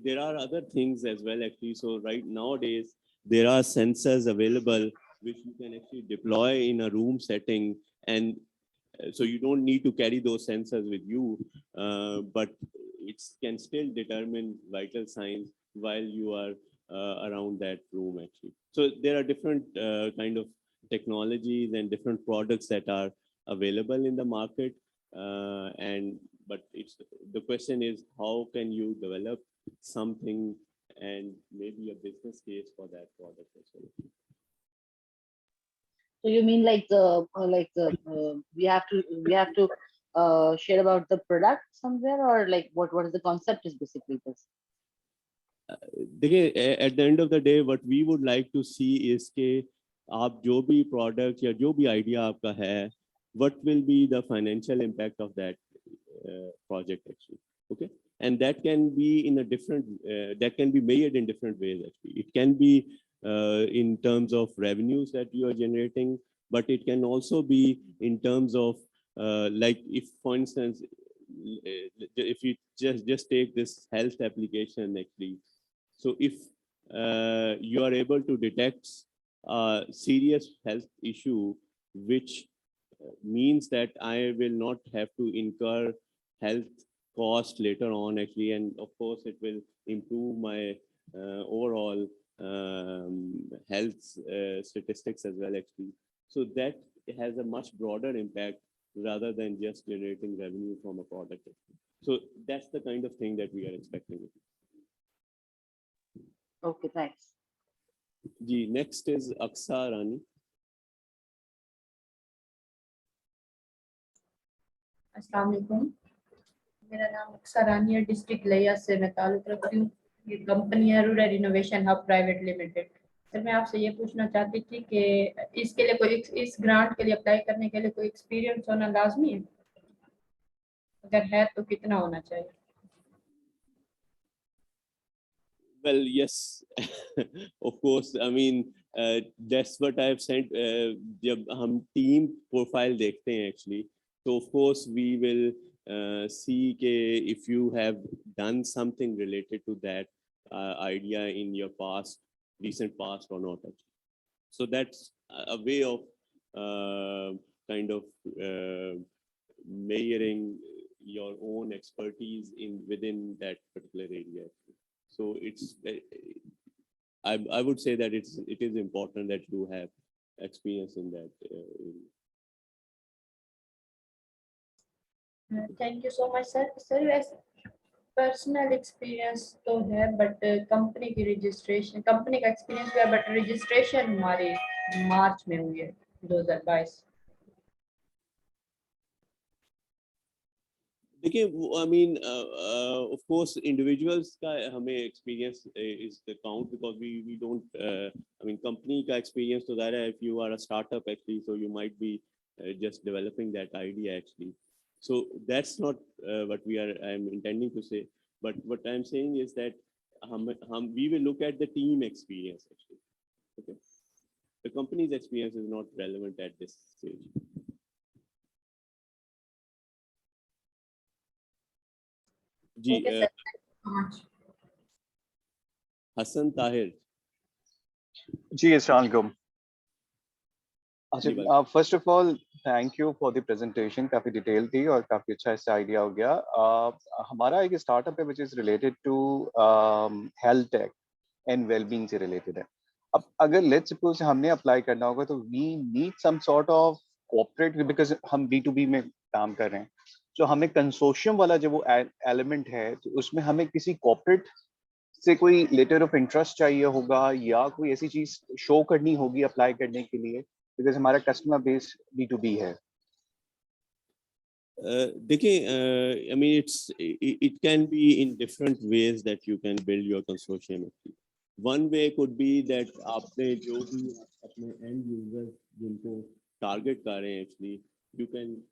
there are other things as well actually. So right nowadays, there are sensors available which you can actually deploy in a room setting, and so you don't need to carry those sensors with you, but it can still determine vital signs while you are around that room actually. So there are different kind of technologies and different products that are available in the market, but it's the question is how can you develop something and maybe a business case for that product as well. So you mean like we have to share about the product somewhere, or like what is the concept is basically this? देखिए at the end of the day what we would like to see is कि आप जो भी product या जो भी idea आपका है, what will be the financial impact of that project actually, okay? And that can be in a different, that can be measured in different ways actually. It can be in terms of revenues that you are generating, but it can also be in terms of like if, for instance, if you just take this health application actually. So if you are able to detect a serious health issue, which means that I will not have to incur health cost later on actually, and of course it will improve my overall health statistics as well actually. So that has a much broader impact rather than just generating revenue from a product actually. So that's the kind of thing that we are expecting. Okay, thanks. Ji, next is Aksa Rani. अस्सलाम वालेकुम, मेरा नाम अक्सा रानी है, district लिया से मैं ताल्लुक रखती हूँ। ये कंपनी है rural renovation hub private limited. Sir मैं आपसे ये पूछना चाहती थी कि इसके लिए कोई इस ग्रांट के लिए अप्लाई करने के लिए कोई एक्सपीरियंस होना लाजमी है, अगर है तो कितना होना चाहिए? Well, yes, of course. I mean, that's what I've said. जब हम team profile देखते हैं actually, so of course we will see के if you have done something related to that idea in your past, recent past or not. Actually. So that's a way of kind of measuring your own expertise within that particular area. So it's, I would say that it is important that you have experience in that. Thank you so much, sir. Sir, वैसे personal experience तो है, but company की registration, company का experience हुआ, but registration हमारे मार्च में हुई है 2022। देखिए, I mean, of course, individuals का हमें experience is the count because we don't, I mean, company का experience तो ज़ाहिर है if you are a startup actually, so you might be just developing that idea actually. So that's not what I'm intending to say. But what I'm saying is that we will look at the team experience actually. Okay, the company's experience is not relevant at this stage. जी, हसन ताहिर जी, अस्सलाम वालेकुम। अच्छा, first of all thank you for the presentation, काफी detail थी और काफी अच्छा इससे idea हो गया। हमारा एक स्टार्टअप है which is related to health tech and wellbeing से रिलेटेड है। अब अगर लेट्स सपोज हमने अप्लाई करना होगा तो we need some sort of cooperate, because हम B2B में काम कर रहे हैं, तो हमें कंसोर्शियम वाला जो वो एलिमेंट है तो उसमें हमें किसी कॉर्पोरेट से कोई लेटर ऑफ इंटरेस्ट चाहिए होगा या कोई ऐसी चीज शो करनी होगी अप्लाई करने के लिए, बिकॉज हमारा कस्टमर बेस B2B है। देखिए, I mean it can be in different ways that you can build your consortium. One way could be that आपने जो भी अपने end users जिनको target कर रहे हैं actually, you can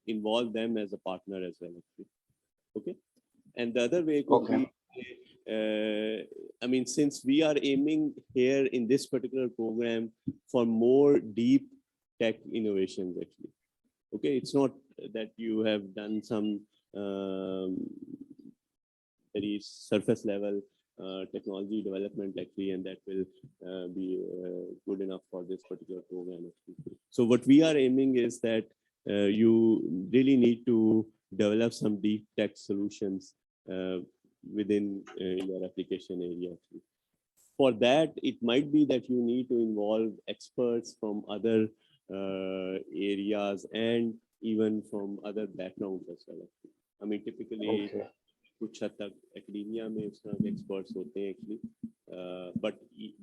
involve them as a partner as well actually. Okay, and the other way could be, I mean, since we are aiming here in this particular program for more deep tech innovations actually. Okay, it's not that you have done some very surface level technology development actually, and that will be good enough for this particular program actually. So what we are aiming is that you really need to develop some deep tech solutions within your application area actually. For that, it might be that you need to involve experts from other areas and even from other backgrounds as well. I mean, typically, कुछ हद तक academia में उस तरह के experts होते हैं actually, but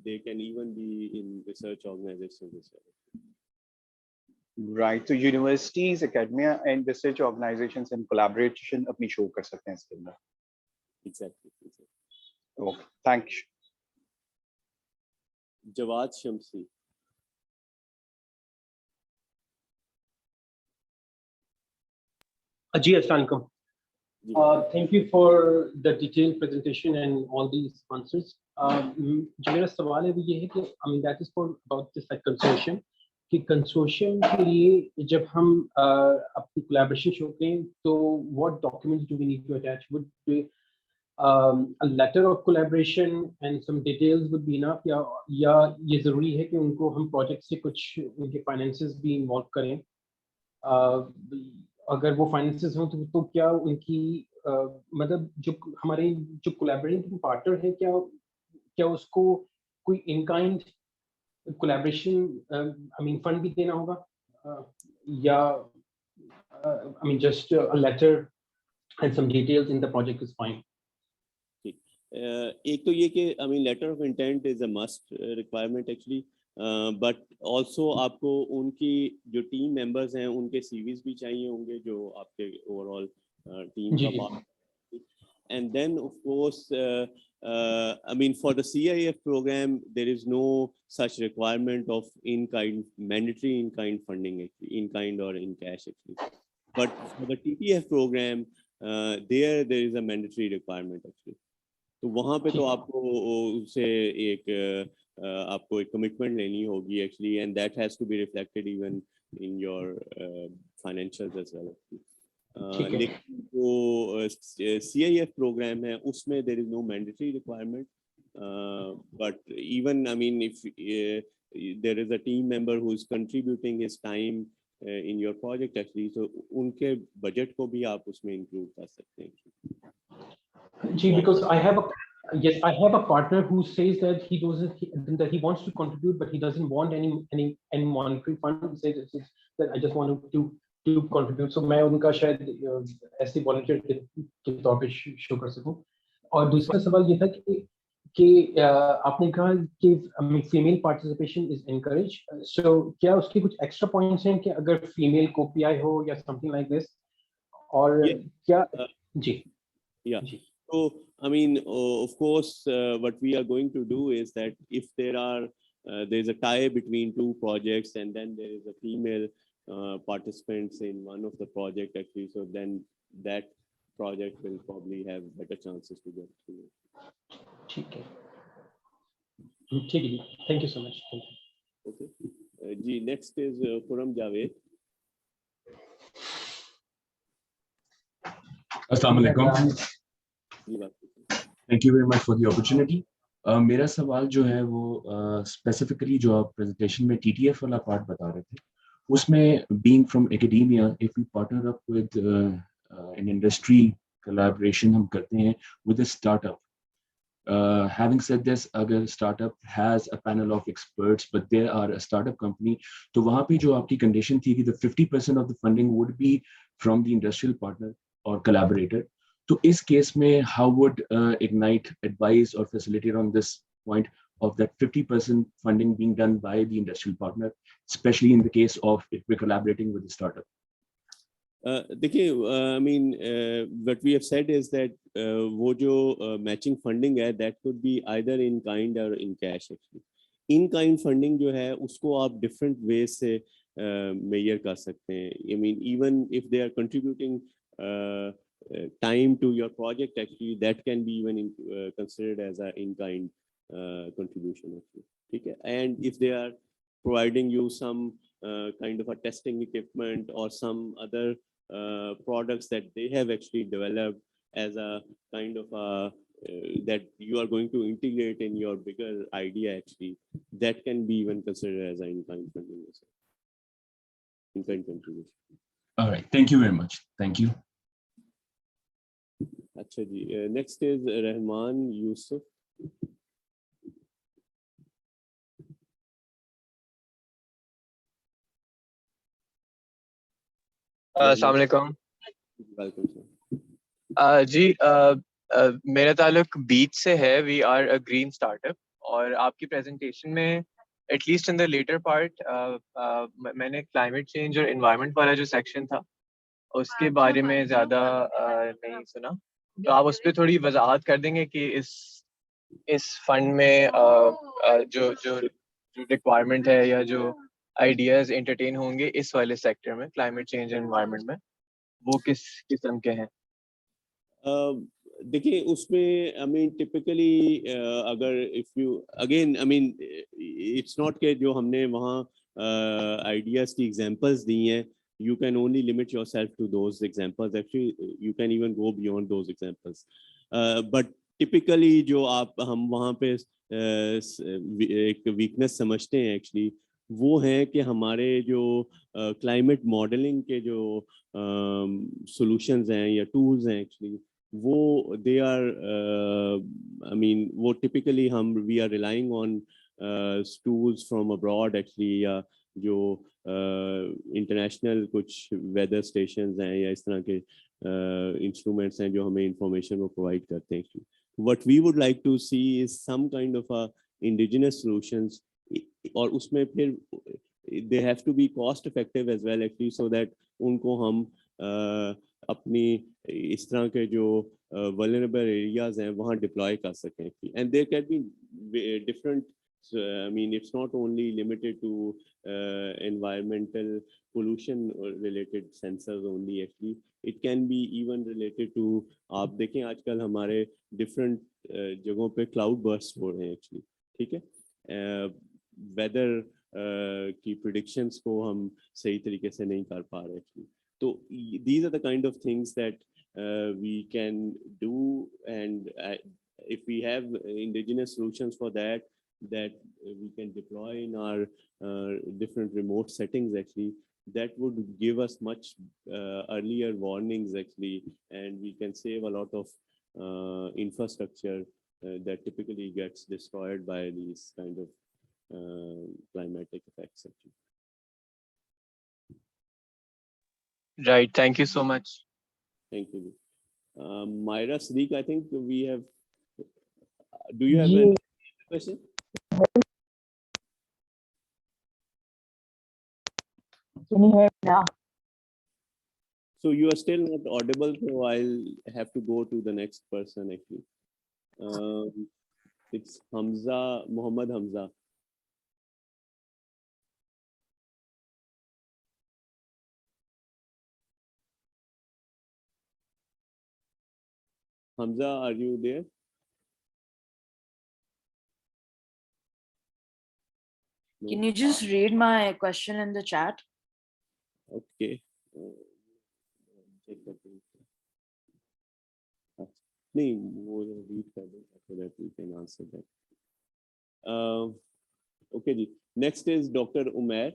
they can even be in research organizations as well. Right. So universities, academia, and research organizations in collaboration अपनी show कर सकते हैं इसके अंदर. Exactly. Okay. Thank you. Jawad Shamsi. Ji, Assalamualaikum. Thank you for the detailed presentation and all these answers. जो मेरा सवाल है वो ये है कि I mean that is for about this like consortium कि consortium के लिए जब हम अपनी collaboration show करें तो what documents do we need to attach? Would be a letter of collaboration and some details would be enough या ये ज़रूरी है कि उनको हम project से कुछ उनके finances भी involve करें? अगर वो finances हों तो क्या उनकी मतलब जो हमारे जो collaborating partner है क्या उसको कोई in kind collaboration I mean fund भी देना होगा या I mean just a letter and some details in the project is fine. एक तो ये कि I mean letter of intent is a must requirement actually. But also आपको उनकी जो team members हैं उनके CVs भी चाहिए होंगे जो आपके overall team का part. And then of course I mean for the CIF program there is no such requirement of in-kind mandatory in-kind funding actually, in-kind or in cash actually. But for the TTF program there is a mandatory requirement actually. तो वहाँ पे तो आपको उसे आपको एक commitment लेनी होगी actually, and that has to be reflected even in your financials as well. लेकिन जो CIF program है उसमें there is no mandatory requirement, but even I mean if there is a team member who is contributing his time in your project actually, so उनके budget को भी आप उसमें include कर सकते हैं. Gee, because I have a partner who says that he wants to contribute, but he doesn't want any monetary fund. He says that I just want to contribute. So मैं उनका शायद ऐसे volunteer के तौर पे show कर सकूं. और दूसरा सवाल ये था कि आपने कहा कि female participation is encouraged. So क्या उसके कुछ extra points हैं कि अगर female co-PI हो या something like this? और क्या जी? Yeah. So, I mean, of course, what we are going to do is that if there is a tie between two projects and then there is a female participants in one of the project actually, so then that project will probably have better chances to get through. Okay. Thank you so much. Thank you. Okay. Next is Khurram Javed. Assalamualaikum. Thank you very much for the opportunity. मेरा सवाल जो है वो specifically जो आप presentation में TTF वाला part बता रहे थे, उसमें being from academia, if we partner up with an industry collaboration हम करते हैं with a startup. Having said this, अगर startup has a panel of experts, but they are a startup company, तो वहाँ पे जो आपकी condition थी कि the 50% of the funding would be from the industrial partner or collaborator. So इस case में how would Ignite advise or facilitate on this point of that 50% funding being done by the industrial partner, especially in the case of if we're collaborating with the startup? देखिए, I mean, what we have said is that वो जो matching funding है, that could be either in kind or in cash actually. In kind funding जो है, उसको आप different ways से measure कर सकते हैं. I mean, even if they are contributing time to your project, actually, that can be even considered as a in kind contribution actually. Okay? And if they are providing you some kind of a testing equipment or some other products that they have actually developed as a kind of a that you are going to integrate in your bigger idea actually, that can be even considered as an in-kind funding, in-kind contribution. All right, thank you very much. Thank you. Acha ji, next is Rahman Yusuf. अस्सलाम वालेकुम। जी, मेरा ताल्लुक बीच से है। We are a green startup और आपकी presentation में at least in the latter part मैंने क्लाइमेट चेंज और एनवायरनमेंट वाला जो सेक्शन था उसके बारे में ज़्यादा नहीं सुना, तो आप उस पर थोड़ी वजाहत कर देंगे कि इस फंड में जो जो रिक्वायरमेंट है या जो आइडियाज एंटरटेन होंगे इस वाले सेक्टर में क्लाइमेट चेंज एनवायरनमेंट में, वो किस किस्म के हैं? देखिए उसमें आई मीन टिपिकली अगर if you again I mean it's not के जो हमने वहाँ आइडियाज की एग्जांपल्स दी हैं, you can only limit yourself to those examples. Actually you can even go beyond those examples, but typically जो हम वहाँ पे एक वीकनेस समझते हैं एक्चुअली वो है कि हमारे जो क्लाइमेट मॉडलिंग के जो सॉल्यूशंस हैं या टूल्स हैं एक्चुअली वो दे आर आई मीन वो टिपिकली हम we are relying on tools from abroad actually, या जो इंटरनेशनल कुछ वेदर स्टेशंस हैं या इस तरह के इंस्ट्रूमेंट्स हैं जो हमें इंफॉर्मेशन को प्रोवाइड करते हैं. What we would like to see is some kind of a indigenous solutions, और उसमें फिर they have to be cost effective as well actually, so that उनको हम अपनी इस तरह के जो वल्नरेबल एरियाज हैं वहाँ डिप्लॉय कर सकें. And there can be different, I mean it's not only limited to environmental pollution related sensors only actually, it can be even related to आप देखें आजकल हमारे different जगहों पे cloud bursts हो रहे हैं actually, ठीक है, weather की predictions को हम सही तरीके से नहीं कर पा रहे actually. तो these are the kind of things that we can do, and if we have indigenous solutions for that we can deploy in our different remote settings actually, that would give us much earlier warnings actually, and we can save a lot of infrastructure that typically gets destroyed by these kind of climatic effects actually. Right, thank you so much. Thank you. Myra Sadiq, I think we have, do you have a question? Can you hear me now? So you are still not audible, so I'll have to go to the next person actually. It's Hamza, Muhammad Hamza. Hamza, are you there? No. Can you just read my question in the chat? Okay. नहीं वो read कर दो so that we can answer that. Okay ji. Next is Dr. Umair.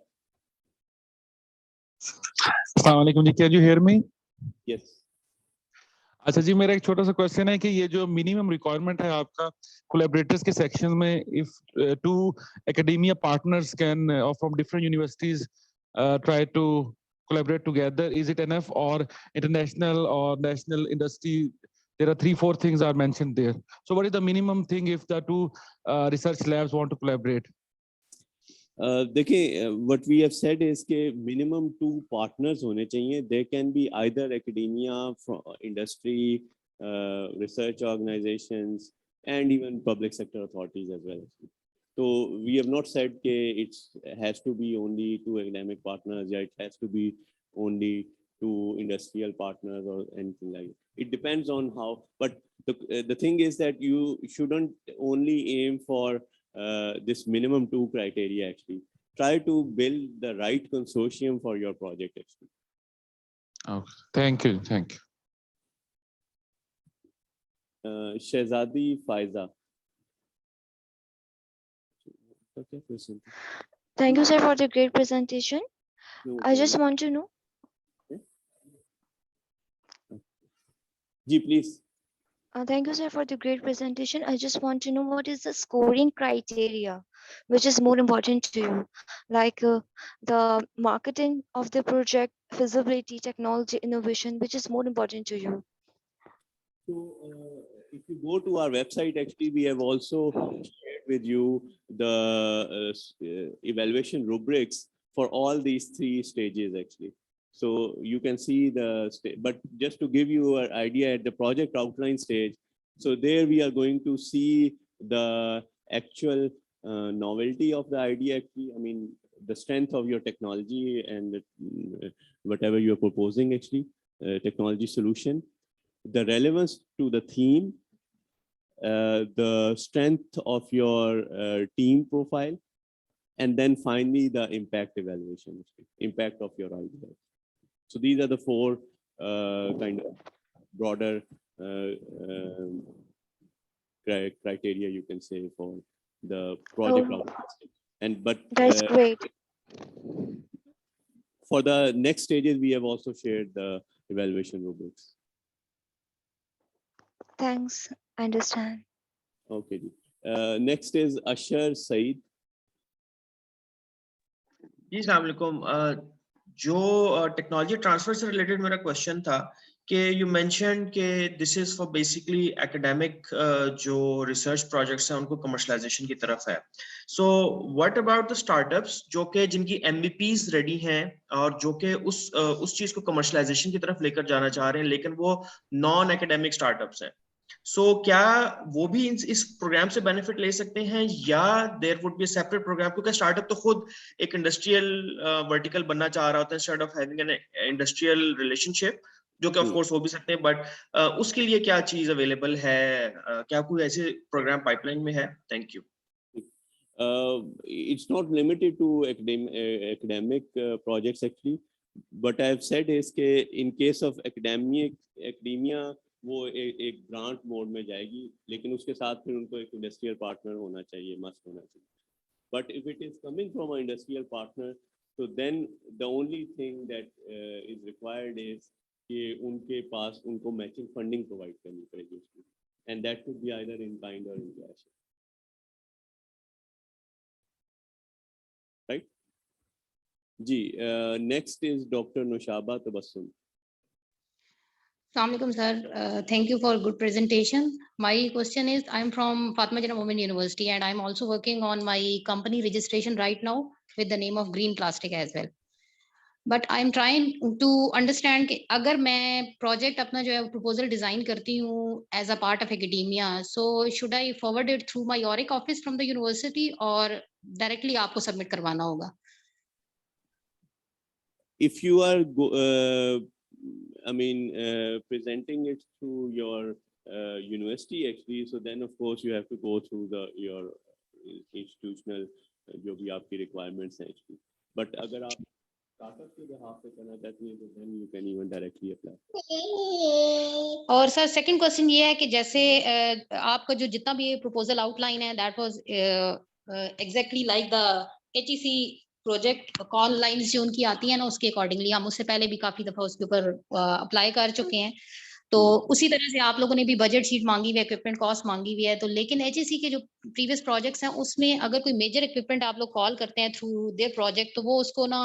अस्सलाम वालेकुम जी, can you hear me? Yes. अच्छा जी, मेरा एक छोटा सा क्वेश्चन है कि ये जो मिनिमम रिक्वायरमेंट है आपका कोलैबोरेटर्स के सेक्शन में, if two academia partners can from different universities try to collaborate together, is it enough, or international or national industry, there are 3-4 things are mentioned there, so what is the minimum thing if the two research labs want to collaborate? देखिए, what we have said is कि minimum 2 partners होने चाहिए. There can be either academia, industry, research organizations, and even public sector authorities as well. So we have not said that it has to be only 2 academic partners, or it has to be only 2 industrial partners or anything like that. It depends on how, but the thing is that you shouldn't only aim for this minimum 2 criteria actually. Try to build the right consortium for your project actually. Okay. Thank you. Thank you. Shehzadi Faiza. Thank you, sir, for the great presentation. I just want to know. Ji, please. Thank you, sir, for the great presentation. I just want to know what is the scoring criteria, which is more important to you, like the marketing of the project, feasibility, technology, innovation, which is more important to you. So if you go to our website, actually, we have also shared with you the evaluation rubrics for all these 3 stages actually. So you can see but just to give you an idea at the project outline stage, so there we are going to see the actual novelty of the idea actually, I mean, the strength of your technology and whatever you're proposing actually, technology solution, the relevance to the theme, the strength of your team profile, and then finally the impact evaluation, impact of your idea. So these are the 4 kind of broader criteria you can say for the project. But that's great. For the next stages, we have also shared the evaluation rubrics. Thanks. I understand. Okay. Next is Ashar Saeed. जी अस्सलाम वालेकुम. जो technology transfer से related मेरा question था कि you mention कि this is for basically academic जो research projects हैं उनको कमर्शलाइजेशन की तरफ है. So what about the startups जो कि जिनकी एमवीपीज रेडी हैं और जो कि उस चीज को कमर्शलाइजेशन की तरफ लेकर जाना चाह रहे हैं, लेकिन वो नॉन एकेडमिक स्टार्टअप्स हैं. सो क्या वो भी इस प्रोग्राम से बेनिफिट ले सकते हैं या there would be a separate programme, क्योंकि स्टार्टअप तो खुद एक इंडस्ट्रियल वर्टिकल बनना चाह रहा होता है instead of having an industrial relationship, जो कि ऑफ कोर्स हो भी सकते हैं, बट उसके लिए क्या चीज अवेलेबल है, क्या कोई ऐसे प्रोग्राम पाइपलाइन में है? Thank you. It's not limited to academic projects actually, but I have said is कि in case of academia वो एक ग्रांट मोड में जाएगी, लेकिन उसके साथ फिर उनको एक इंडस्ट्रियल पार्टनर होना चाहिए, मस्ट होना चाहिए. But if it is coming from a industrial partner, तो then the only thing that is required is कि उनके पास उनको मैचिंग फंडिंग प्रोवाइड करनी पड़ेगी उसकी, and that could be either in kind or in cash. Right जी. Next is doctor Nushaba Tabassum. Assalamualaikum, sir. Thank you for good presentation. My question is, I'm from Fatma Jana Women University, and I'm also working on my company registration right now with the name of Green Plastic as well. But I'm trying to understand कि अगर मैं project अपना जो है proposal design करती हूँ as a part of academia, so should I forward it through my ORIC office from the university or directly आपको submit करवाना होगा? If you are presenting it through your university actually, so then of course you have to go through your institutional जो भी आपकी requirements हैं actually. But अगर आप startup के behalf पे करना चाहते हैं, तो then you can even directly apply. और सर सेकंड क्वेश्चन ये है कि जैसे आपका जो जितना भी proposal outline है, that was exactly like the HEC project call lines जो उनकी आती है ना, उसके अकॉर्डिंगली हम उससे पहले भी काफी दफा उसके ऊपर अप्लाई कर चुके हैं. तो उसी तरह से आप लोगों ने भी बजट शीट मांगी हुई है, इक्विपमेंट कॉस्ट मांगी हुई है, तो लेकिन एचएससी के जो प्रीवियस प्रोजेक्ट्स हैं उसमें अगर कोई मेजर इक्विपमेंट आप लोग कॉल करते हैं थ्रू देयर प्रोजेक्ट, तो वो उसको ना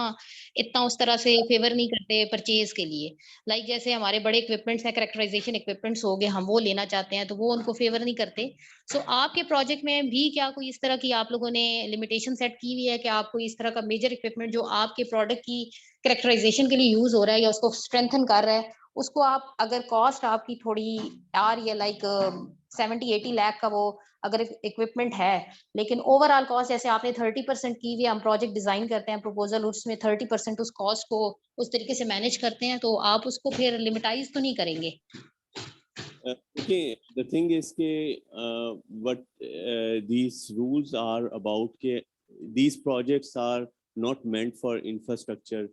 इतना उस तरह से फेवर नहीं करते परचेज के लिए। लाइक जैसे हमारे बड़े इक्विपमेंट्स हैं, कैरेक्टराइजेशन इक्विपमेंट्स हो गए, हम वो लेना चाहते हैं तो वो उनको फेवर नहीं करते। सो आपके प्रोजेक्ट में भी क्या कोई इस तरह की आप लोगों ने लिमिटेशन सेट की हुई है कि आपको इस तरह का मेजर इक्विपमेंट जो आपके प्रोडक्ट की कैरेक्टराइजेशन के लिए यूज हो रहा है या उसको स्ट्रेंथन कर रहा है, उसको आप अगर कॉस्ट आपकी थोड़ी आ रही है लाइक 70-80 लाख का वो अगर इक्विपमेंट है, लेकिन ओवरऑल कॉस्ट जैसे आपने 30% की हुई, हम प्रोजेक्ट डिजाइन करते हैं प्रपोजल उसमें 30% उस कॉस्ट को उस तरीके से मैनेज करते हैं, तो आप उसको फिर लिमिटाइज तो नहीं करेंगे? Okay, the thing is what these rules are about these projects are not meant for infrastructure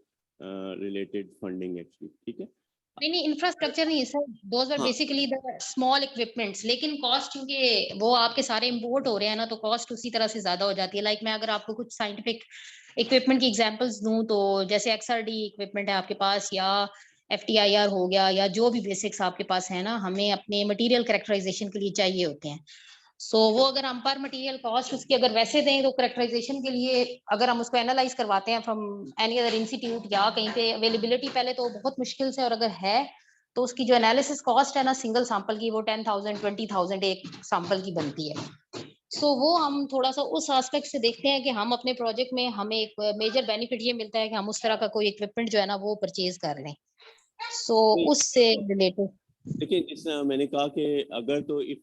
related funding actually, ठीक है? नहीं इंफ्रास्ट्रक्चर नहीं sir, those are basically the small equipments, लेकिन कॉस्ट क्योंकि वो आपके सारे इंपोर्ट हो रहे हैं ना, तो कॉस्ट उसी तरह से ज्यादा हो जाती है। लाइक मैं अगर आपको कुछ साइंटिफिक इक्विपमेंट की एग्जांपल्स दूं तो जैसे XRD इक्विपमेंट है आपके पास या FTIR हो गया या जो भी बेसिक्स आपके पास है ना, हमें अपने मटेरियल कैरेक्टराइजेशन के लिए चाहिए होते हैं। सो वो अगर हम पर मटेरियल कॉस्ट उसकी अगर वैसे दें तो कैरेक्टराइजेशन के लिए अगर हम उसको एनालाइज करवाते हैं फ्रॉम एनी अदर इंस्टीट्यूट या कहीं पे अवेलेबिलिटी पहले तो बहुत मुश्किल से, और अगर है तो उसकी जो एनालिसिस कॉस्ट है ना सिंगल सैंपल की वो 10,000 20,000 एक सैंपल की बनती है। सो वो हम थोड़ा सा उस एस्पेक्ट से देखते हैं कि हम अपने प्रोजेक्ट में हमें एक मेजर बेनिफिट ये मिलता है कि हम उस तरह का कोई इक्विपमेंट जो है ना वो परचेज कर लें। सो उससे रिलेटेड लेकिन जिस मैंने कहा कि अगर तो if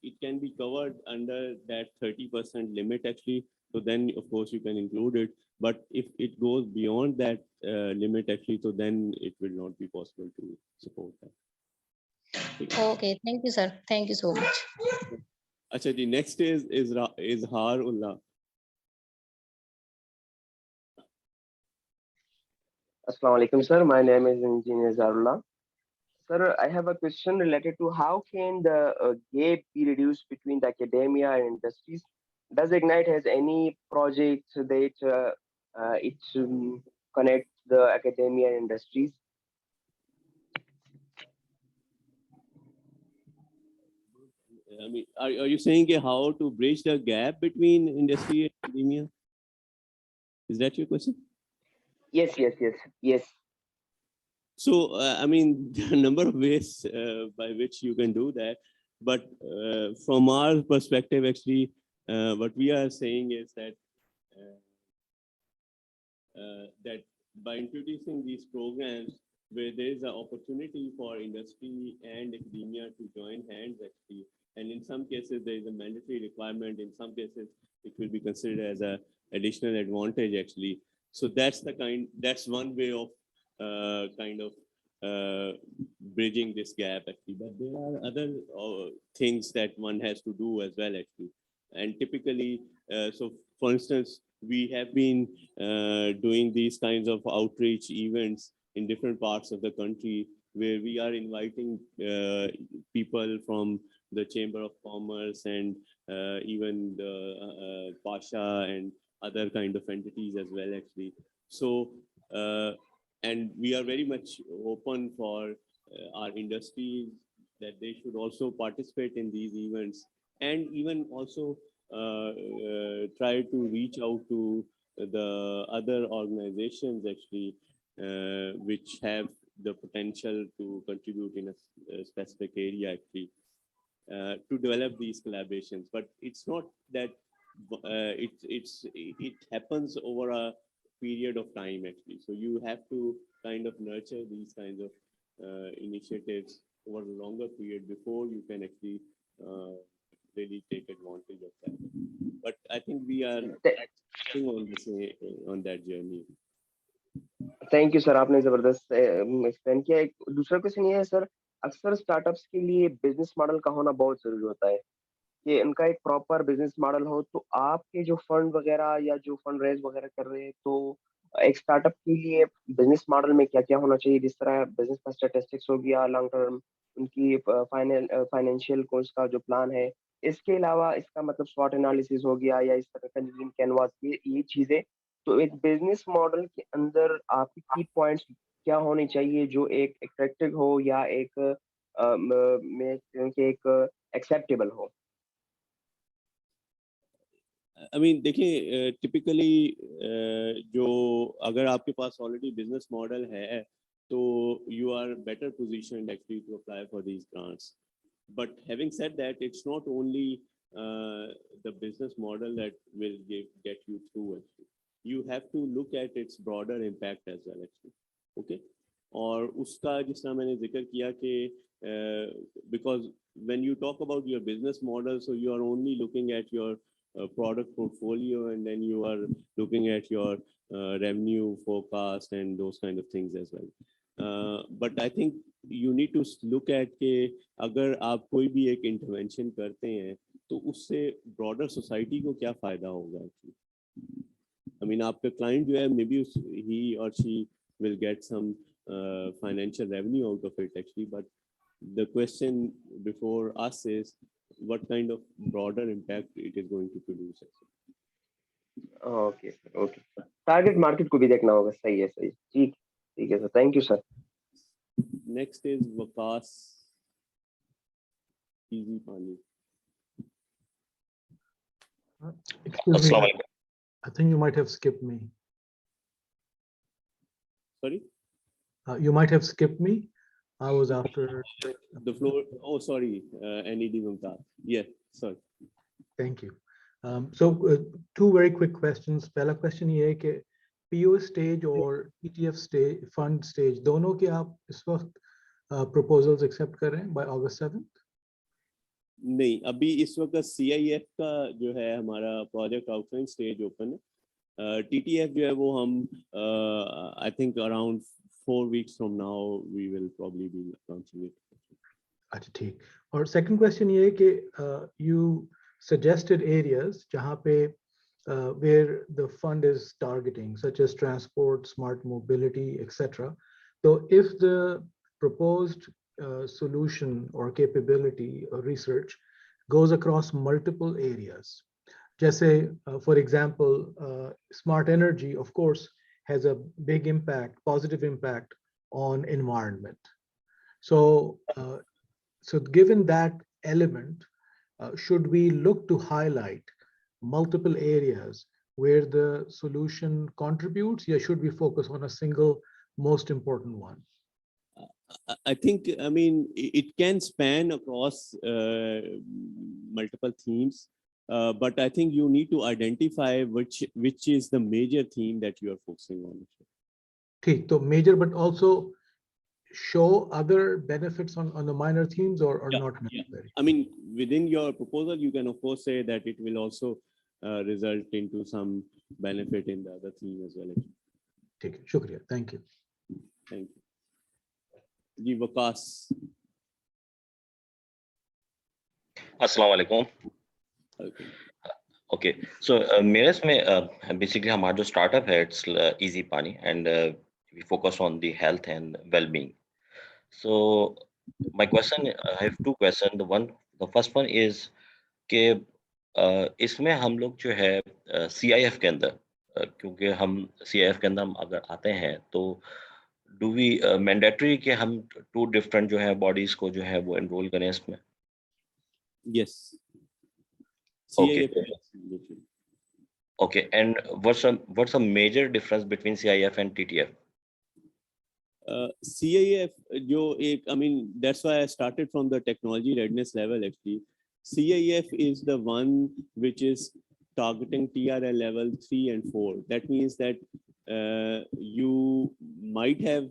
it can be covered under that 30% limit actually, so then of course you can include it, but if it goes beyond that limit actually, so then it will not be possible to support that. Okay, thank you sir, thank you so much. अच्छा जी, next is Izhar Ullah. Assalamu alaikum sir, my name is Engineer Zarullah. Sir, I have a question related to how can the gap be reduced between the academia and industries? Does Ignite has any projects that it connects the academia and industries? I mean, are you saying how to bridge the gap between industry and academia? Is that your question? Yes. So, I mean, there are a number of ways by which you can do that. But from our perspective, actually, what we are saying is that that by introducing these programs where there is an opportunity for industry and academia to join hands, actually, and in some cases there is a mandatory requirement. In some cases, it will be considered as an additional advantage, actually. So that's one way of kind of bridging this gap actually, but there are other things that one has to do as well actually, and typically so for instance we have been doing these kinds of outreach events in different parts of the country where we are inviting people from the Chamber of Commerce and even the Pasha and other kind of entities as well actually. So and we are very much open for our industries that they should also participate in these events, and even also try to reach out to the other organizations actually which have the potential to contribute in a specific area actually to develop these collaborations. But it's not that it happens over a period of time actually. So you have to kind of nurture these kinds of initiatives over a longer period before you can actually really take advantage of that. But I think we are on that journey. Thank you sir, आपने जबरदस्त explain किया। एक दूसरा question ये है sir, अक्सर startups के लिए बिजनेस मॉडल का होना बहुत जरूरी होता है कि उनका एक प्रॉपर बिजनेस मॉडल हो। तो आपके जो फंड वगैरह या जो फंड रेज वगैरह कर रहे हैं, तो एक स्टार्टअप के लिए बिजनेस मॉडल में क्या क्या होना चाहिए? जिस तरह बिजनेस का स्टैटिस्टिक्स हो गया, लॉन्ग टर्म उनकी फाइनेंशियल कोर्स का जो प्लान है, इसके अलावा इसका मतलब स्वॉट एनालिसिस हो गया या इस तरह का लीन कैनवास, ये चीजें। तो एक बिजनेस मॉडल के अंदर आपकी की पॉइंट्स क्या होने चाहिए जो एक अट्रैक्टिव हो या एक में एक एक्सेप्टेबल हो? I mean, देखिए typically जो अगर आपके पास already business model है तो you are better positioned actually to apply for these grants. But having said that, it's not only the business model that will get you through actually. You have to look at its broader impact as well actually. Okay. और उसका जिस तरह मैंने जिक्र किया कि because when you talk about your business model, so you are only looking at your product portfolio, and then you are looking at your revenue forecast and those kind of things as well. But I think you need to look at कि अगर आप कोई भी एक intervention करते हैं तो उससे broader society को क्या फायदा होगा actually. I mean आपका client जो है maybe he or she will get some financial revenue out of it actually, but the question before us is what kind of broader impact it is going to produce. Okay, okay. Target market को भी देखना होगा. सही है, सही. ठीक है sir. Thank you sir. Next is Vakas. Easy Pani. Excuse me. I think you might have skipped me. Sorry? You might have skipped me. I was after the floor. Oh, sorry. NED Mumtaz. Yeah, sorry. Thank you. So two very quick questions. पहला question ये है कि PO stage और ETF stage, fund stage, दोनों के आप इस वक्त proposals accept कर रहे हैं by August 7th? नहीं, अभी इस वक्त CIF का जो है हमारा project outline stage open है. TTF जो है वो हम I think around 4 weeks from now we will probably be launching it. अच्छा ठीक. और second question ये है कि you suggested areas जहाँ पे where the fund is targeting, such as transport, smart mobility, etc. So if the proposed solution or capability or research goes across multiple areas, just say, for example, smart energy, of course, has a big impact, positive impact on environment. So, so given that element, should we look to highlight multiple areas where the solution contributes, or should we focus on a single most important one? I think, I mean, it can span across multiple themes, but I think you need to identify which is the major theme that you are focusing on. Okay, so major, but also show other benefits on the minor themes or not necessary? Yeah. I mean, within your proposal, you can of course say that it will also result into some benefit in the other theme as well. Okay, shukriya. Thank you. Thank you. जी वकास. अस्सलाम वालेकुम. Okay, so मेरे इसमें basically हमारा जो startup है, it's Easy Pani, and we focus on the health and well-being. So my question, I have two questions. The first one is कि इसमें हम लोग जो है CIF के अंदर, क्योंकि हम CIF के अंदर हम अगर आते हैं तो do we mandatory कि हम two different जो है bodies को जो है वो enroll करें इसमें? Yes. Okay. Okay, and what's a major difference between CIF and TTF? CIF जो एक, I mean, that's why I started from the technology readiness level actually. CIF is the one which is targeting TRL level 3 and 4. That means that you might have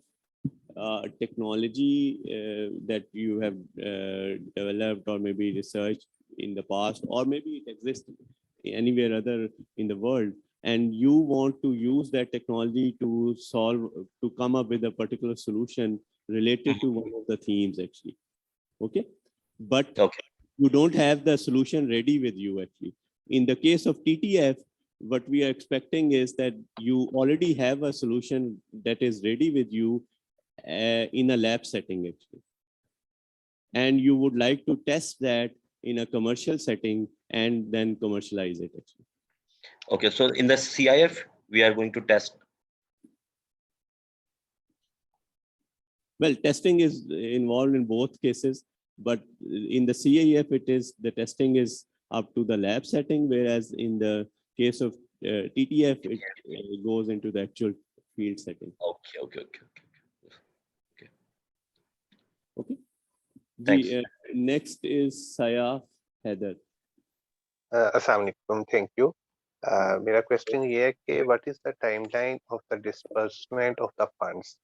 technology that you have developed or maybe researched in the past, or maybe it exists anywhere other in the world, and you want to use that technology to come up with a particular solution related to one of the themes actually. Okay, but you don't have the solution ready with you actually. In the case of TTF, what we are expecting is that you already have a solution that is ready with you in a lab setting actually, and you would like to test that in a commercial setting and then commercialize it actually. Okay, so in the CIF we are going to test. Well, testing is involved in both cases, but in the CAEF, the testing is up to the lab setting, whereas in the case of TTF, it goes into the actual field setting. Okay. Okay. Thanks. Next is Sayaf Heather. Assalamu alaikum, thank you. मेरा question ये है कि what is the timeline of the disbursement of the funds?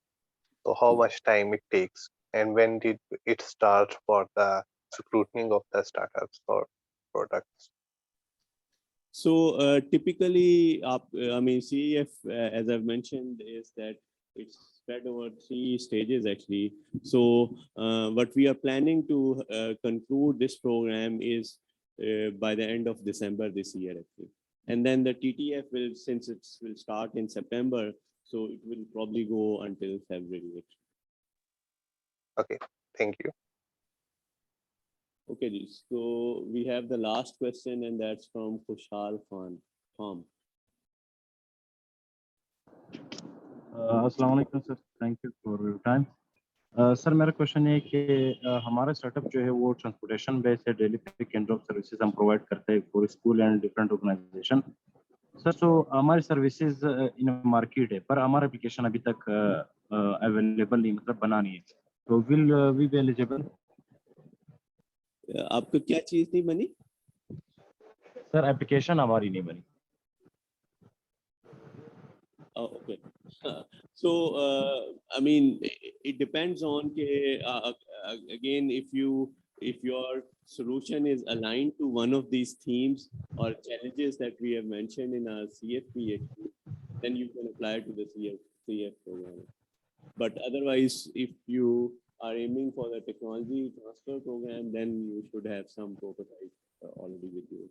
So how much time it takes, and when did it start for the scrutiny of the startups or products? So typically, I mean, CEF, as I've mentioned, is that it's spread over 3 stages actually. So what we are planning to conclude this program is by the end of December this year actually. And then the TTF will, since it will start in September, so it will probably go until February actually. Okay, thank you. Okay, so we have the last question, and that's from Kushal Khan. अस्सलाम वालेकुम sir, thank you for your time. Sir मेरा question है कि हमारा startup जो है वो transportation based है, daily pick and drop services हम प्रोवाइड करते हैं for school and different organisation. Sir so हमारी सर्विसेज इन मार्केट है, पर हमारा एप्लीकेशन अभी तक अवेलेबल नहीं, मतलब बना नहीं है, तो विल वी बी एलिजिबल? आपको क्या चीज नहीं बनी? सर एप्लीकेशन हमारी नहीं बनी। Oh, okay. So, I mean, it depends on, again, if your solution is aligned to one of these themes or challenges that we have mentioned in our CFP, then you can apply to the CF program. But otherwise, if you are aiming for the technology transfer program, then you should have some prototype already with you.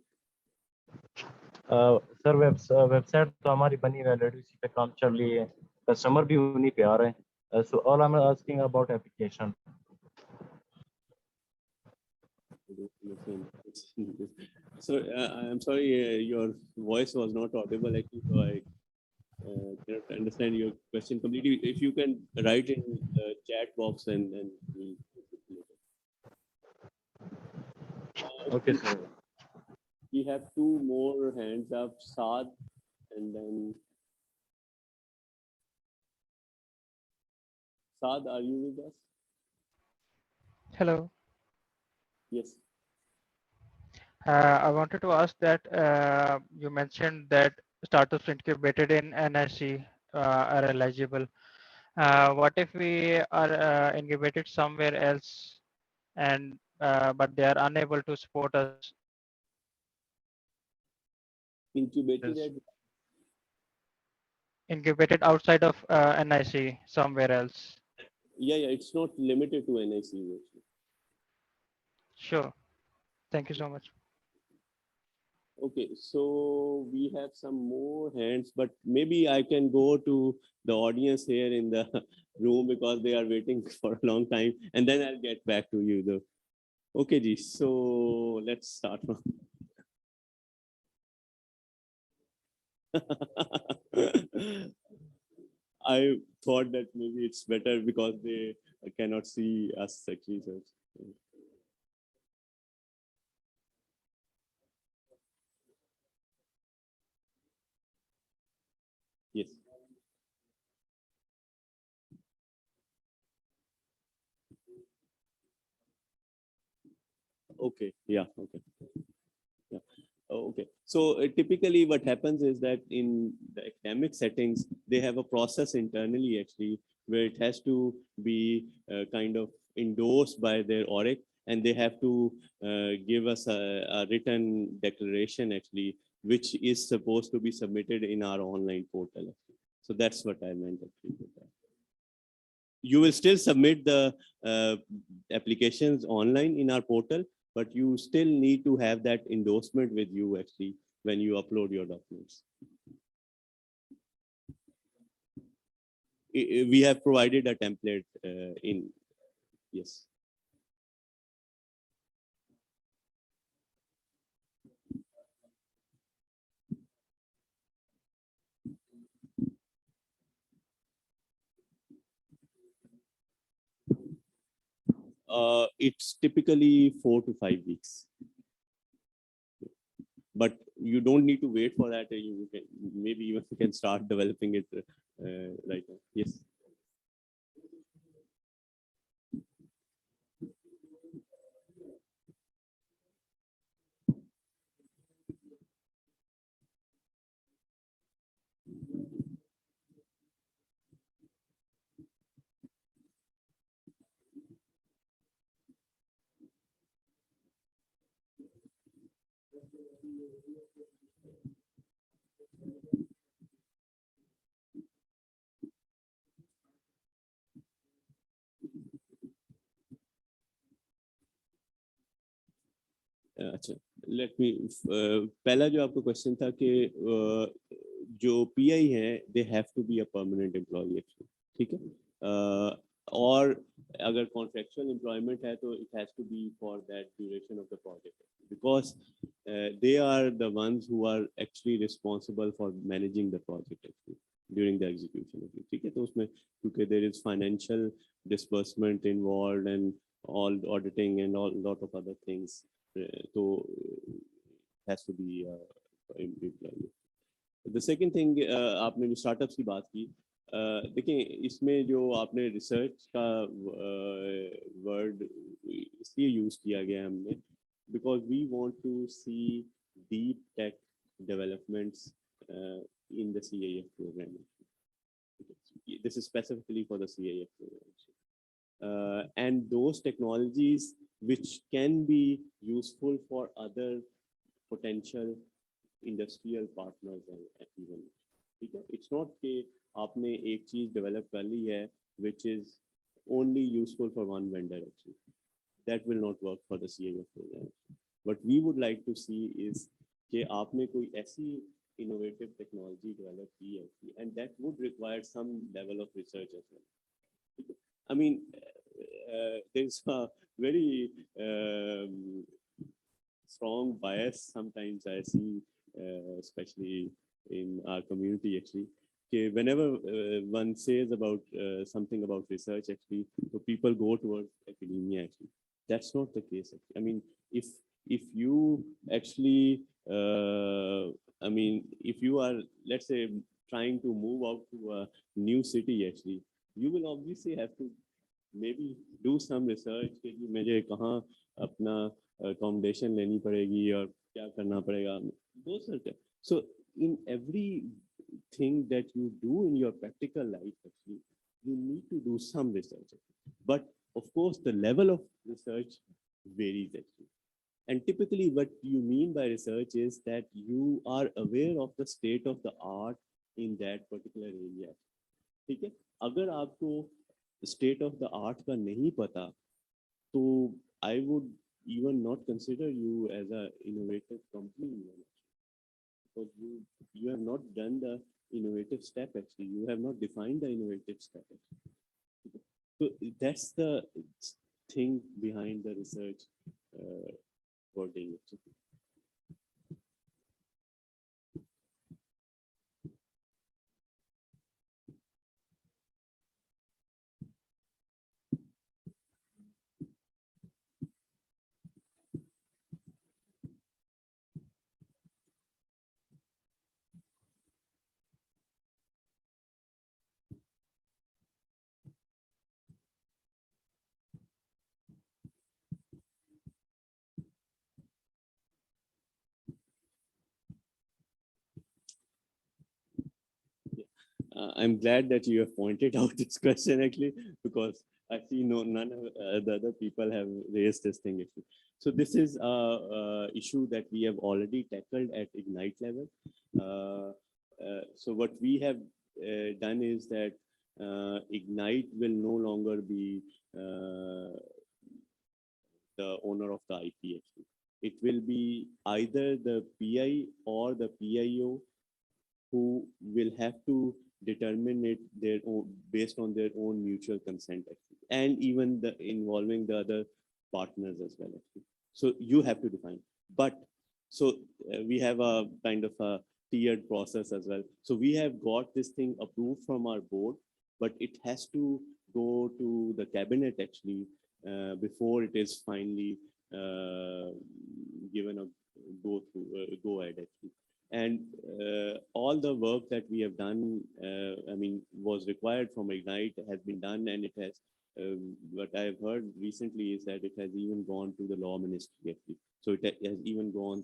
Sir website तो हमारी बनी हुई है already, उसी पे काम चल रही है, कस्टमर भी उन्हीं पे आ रहे हैं। So all I am asking about application. So I'm sorry, your voice was not audible actually, so I cannot understand your question completely. If you can write in the chat box and we'll okay, sir. We have 2 more hands up, Saad, and then Saad, are you with us? Hello. Yes. I wanted to ask that you mentioned that startups incubated in NIC are eligible. What if we are incubated somewhere else, and but they are unable to support us? Incubated outside of NIC somewhere else. Yeah, it's not limited to NIC actually. Sure. Thank you so much. Okay, so we have some more hands, but maybe I can go to the audience here in the room because they are waiting for a long time, and then I'll get back to you though. Okay, Ji, so let's start from. I thought that maybe it's better because they cannot see us actually. So. Yes. Okay. Yeah. Okay. Yeah. Okay. So typically what happens is that in the academic settings, they have a process internally actually where it has to be kind of endorsed by their ORIC, and they have to give us a written declaration actually, which is supposed to be submitted in our online portal. Actually. So that's what I meant actually with that. You will still submit the applications online in our portal, but you still need to have that endorsement with you actually when you upload your documents. We have provided a template in, yes. It's typically 4 to 5 weeks. But you don't need to wait for that. You can maybe even you can start developing it right now. Yes. अच्छा, let me पहला जो आपका question था कि जो PI हैं they have to be a permanent employ, ठीक है, और अगर कॉन्ट्रेक्चुअल एम्प्लॉयमेंट है तो it has to be for that duration of the project, because they are the ones who are actually responsible for managing the project actually during the execution of it, ठीक है, तो उसमें क्योंकि there is financial disbursement involved and all auditing and all lot of other things, so has to be employee. The second thing, आपने जो startups की बात की, देखिए इसमें जो आपने रिसर्च का वर्ड इसलिए यूज किया गया हमने because we want to see deep tech developments in the CAF program. This is specifically for the CAF program. And those technologies which can be useful for other potential industrial partners and even. It's not कि आपने एक चीज develop कर ली है which is only useful for one vendor actually. That will not work for the CAF program. What we would like to see is कि आपने कोई ऐसी innovative technology develop की है, and that would require some level of research as well. I mean, there's a very strong bias sometimes I see, especially in our community actually. Whenever one says about something about research actually, so people go towards academia actually. That's not the case actually. I mean, if you actually, I mean, if you are, let's say, trying to move out to a new city actually, you will obviously have to maybe do some research कि मुझे कहाँ अपना accommodation लेनी पड़ेगी और क्या करना पड़ेगा. Those are the, so in every thing that you do in your practical life actually, you need to do some research, but of course the level of research varies actually. And typically what you mean by research is that you are aware of the state of the art in that particular area. ठीक है, अगर आपको state of the art का नहीं पता, तो I would even not consider you as a innovative company, because you have not done the innovative step actually. You have not defined the innovative step actually. So that's the thing behind the research wording actually. I'm glad that you have pointed out this question actually, because I see none of the other people have raised this thing actually. So this is a issue that we have already tackled at Ignite level. So what we have done is that Ignite will no longer be the owner of the IP actually. It will be either the PI or the PIO who will have to determine it their own based on their own mutual consent actually, and even the involving the other partners as well actually. So you have to define, but so we have a kind of a tiered process as well. So we have got this thing approved from our board, but it has to go to the cabinet actually before it is finally given a go ahead actually. And all the work that we have done, I mean, was required from Ignite has been done, and it has. What I've heard recently is that it has even gone to the law ministry actually. So it has even gone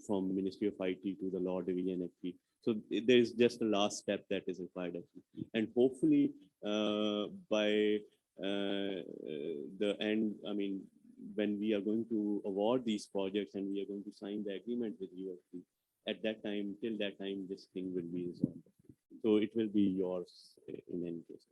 from Ministry of IT to the law division actually. So there is just the last step that is required actually. And hopefully by the end, I mean, when we are going to award these projects and we are going to sign the agreement with you actually, at that time, till that time, this thing will be resolved. So it will be yours in any case.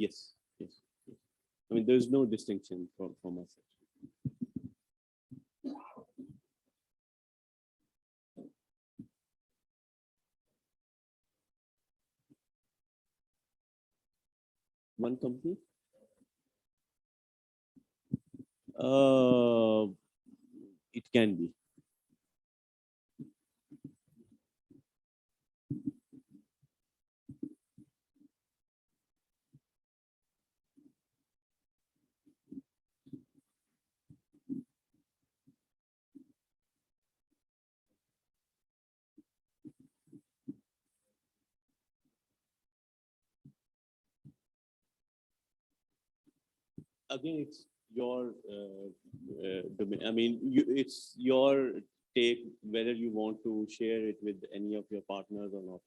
Yes, yes, yes. I mean, there's no distinction from us. One company? It can be. Again, it's your domain. I mean, it's your take whether you want to share it with any of your partners or not.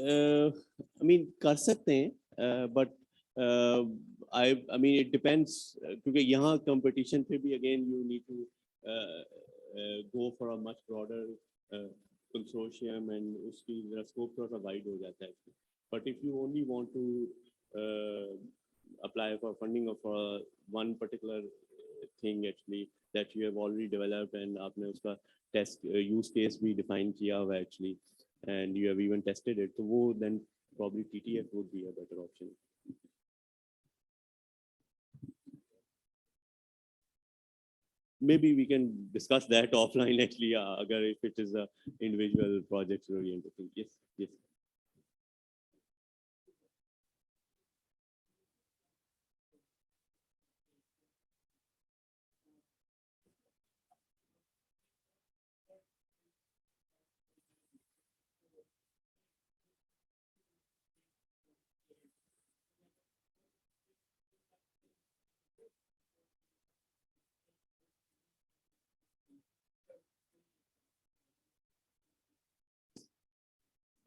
I mean, कर सकते हैं, but I mean it depends क्योंकि यहाँ competition पे भी again you need to go for a much broader consortium and उसकी scope थोड़ा सा wide हो जाता है. But if you only want to apply for funding of one particular thing actually that you have already developed and आपने उसका test use case भी define किया हुआ actually. And you have even tested it, so then probably TTF would be a better option. Maybe we can discuss that offline actually, if it is a individual projects oriented thing. Yes, yes.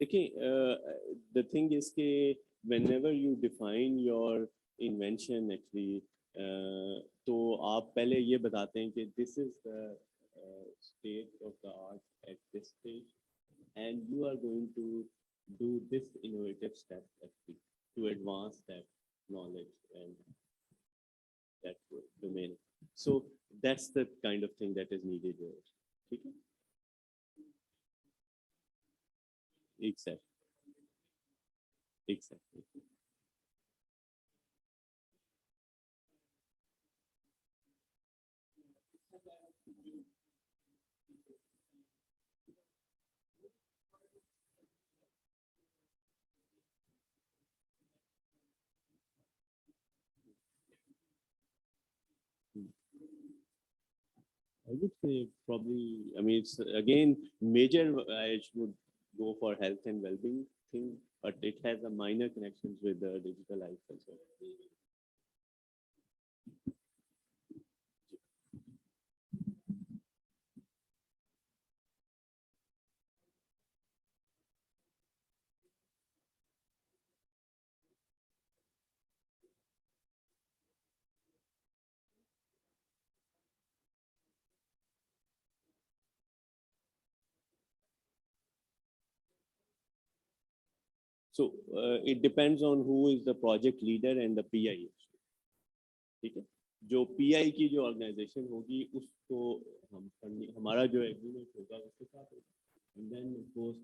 Okay, the thing is that whenever you define your invention actually, तो आप पहले ये बताते हैं कि this is the state of the art at this stage, and you are going to do this innovative step actually to advance that knowledge and that domain. So that's the kind of thing that is needed here. Okay? Exactly. Exactly. I would say probably, I mean, it's again, major, I would go for health and well-being thing, but it has a minor connections with the digital life also. So it depends on who is the project leader and the PI. ठीक है, जो PI की जो organisation होगी उसको हमारा जो agreement होगा उसके साथ होगा. And then of course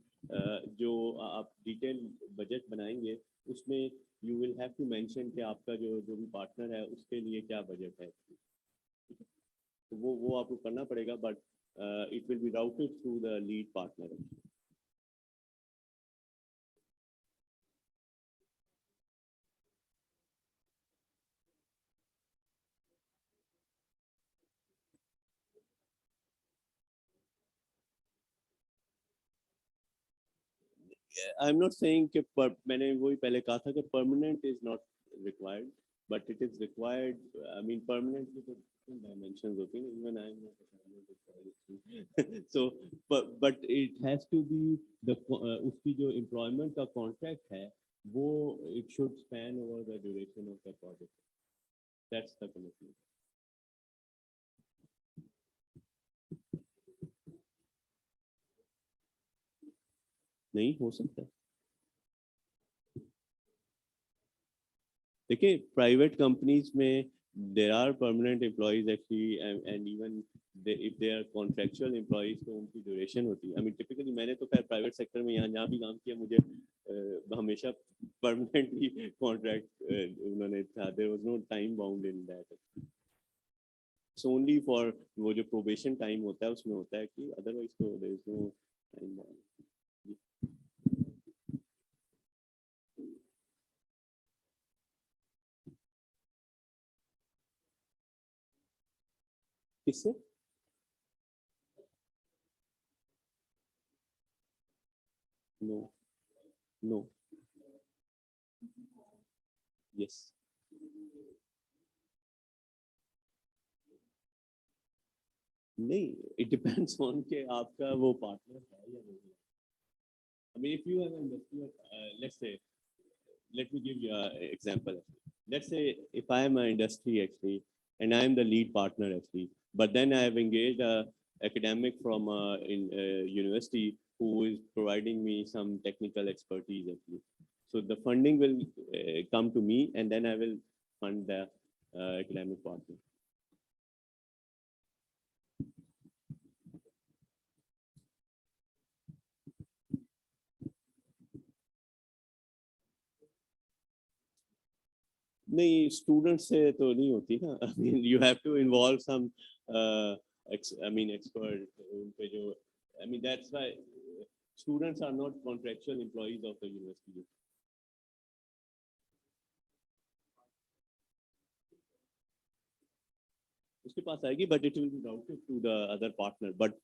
जो आप डिटेल बजट बनाएंगे उसमें you will have to mention कि आपका जो भी पार्टनर है उसके लिए क्या बजट है. तो वो आपको करना पड़ेगा, but it will be routed through the lead partner. I'm not saying कि मैंने वही पहले कहा था कि permanent is not required, but it is required. I mean permanent की तो dimensions होती हैं. Even I'm not a permanent. So but it has to be the उसकी जो employment का contract है वो it should span over the duration of the project. That's the commitment. नहीं हो सकता. देखिए प्राइवेट कंपनीज में there are permanent employees actually and even if they are contractual employees तो उनकी ड्यूरेशन होती है. I mean typically मैंने तो खैर प्राइवेट सेक्टर में यहाँ भी काम किया, मुझे हमेशा परमानेंट ही कॉन्ट्रैक्ट उन्होंने था. There was no time bound in that. So only for वो जो प्रोबेशन टाइम होता है उसमें होता है कि otherwise तो there is no time bound. किससे? No. No. Yes. नहीं, it depends on के आपका वो partner है या नहीं. I mean, if you have an industry, let's say, let me give you an example. Let's say if I am an industry actually, and I am the lead partner actually, but then I have engaged a academic from university who is providing me some technical expertise actually. So the funding will come to me, and then I will fund the academic partner. नहीं, student से तो नहीं होती ना. I mean, you have to involve some expert उनपे जो, I mean that's why students are not contractual employees of the university. उसके पास आएगी, but it will be routed to the other partner. But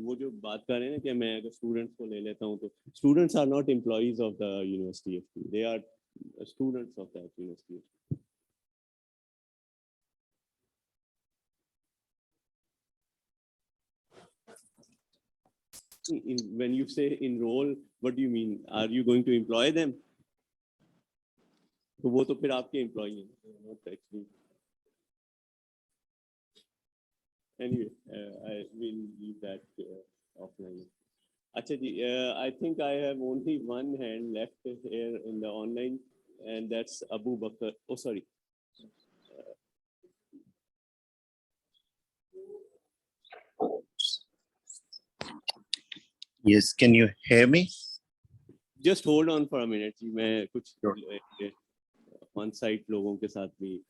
वो जो बात कर रहे हैं ना कि मैं अगर students को ले लेता हूँ तो students are not employees of the university. They are students of that university. When you say enroll, what do you mean? Are you going to employ them? तो वो तो फिर आपके employee हैं, not actually. Anyway, I will leave that offline. अच्छा जी, I think I have only one hand left here in the online, and that's Abu Bakr. Oh, sorry. Yes, can you hear me? Just hold on for a minute. जी, मैं कुछ on-site लोगों के साथ भी.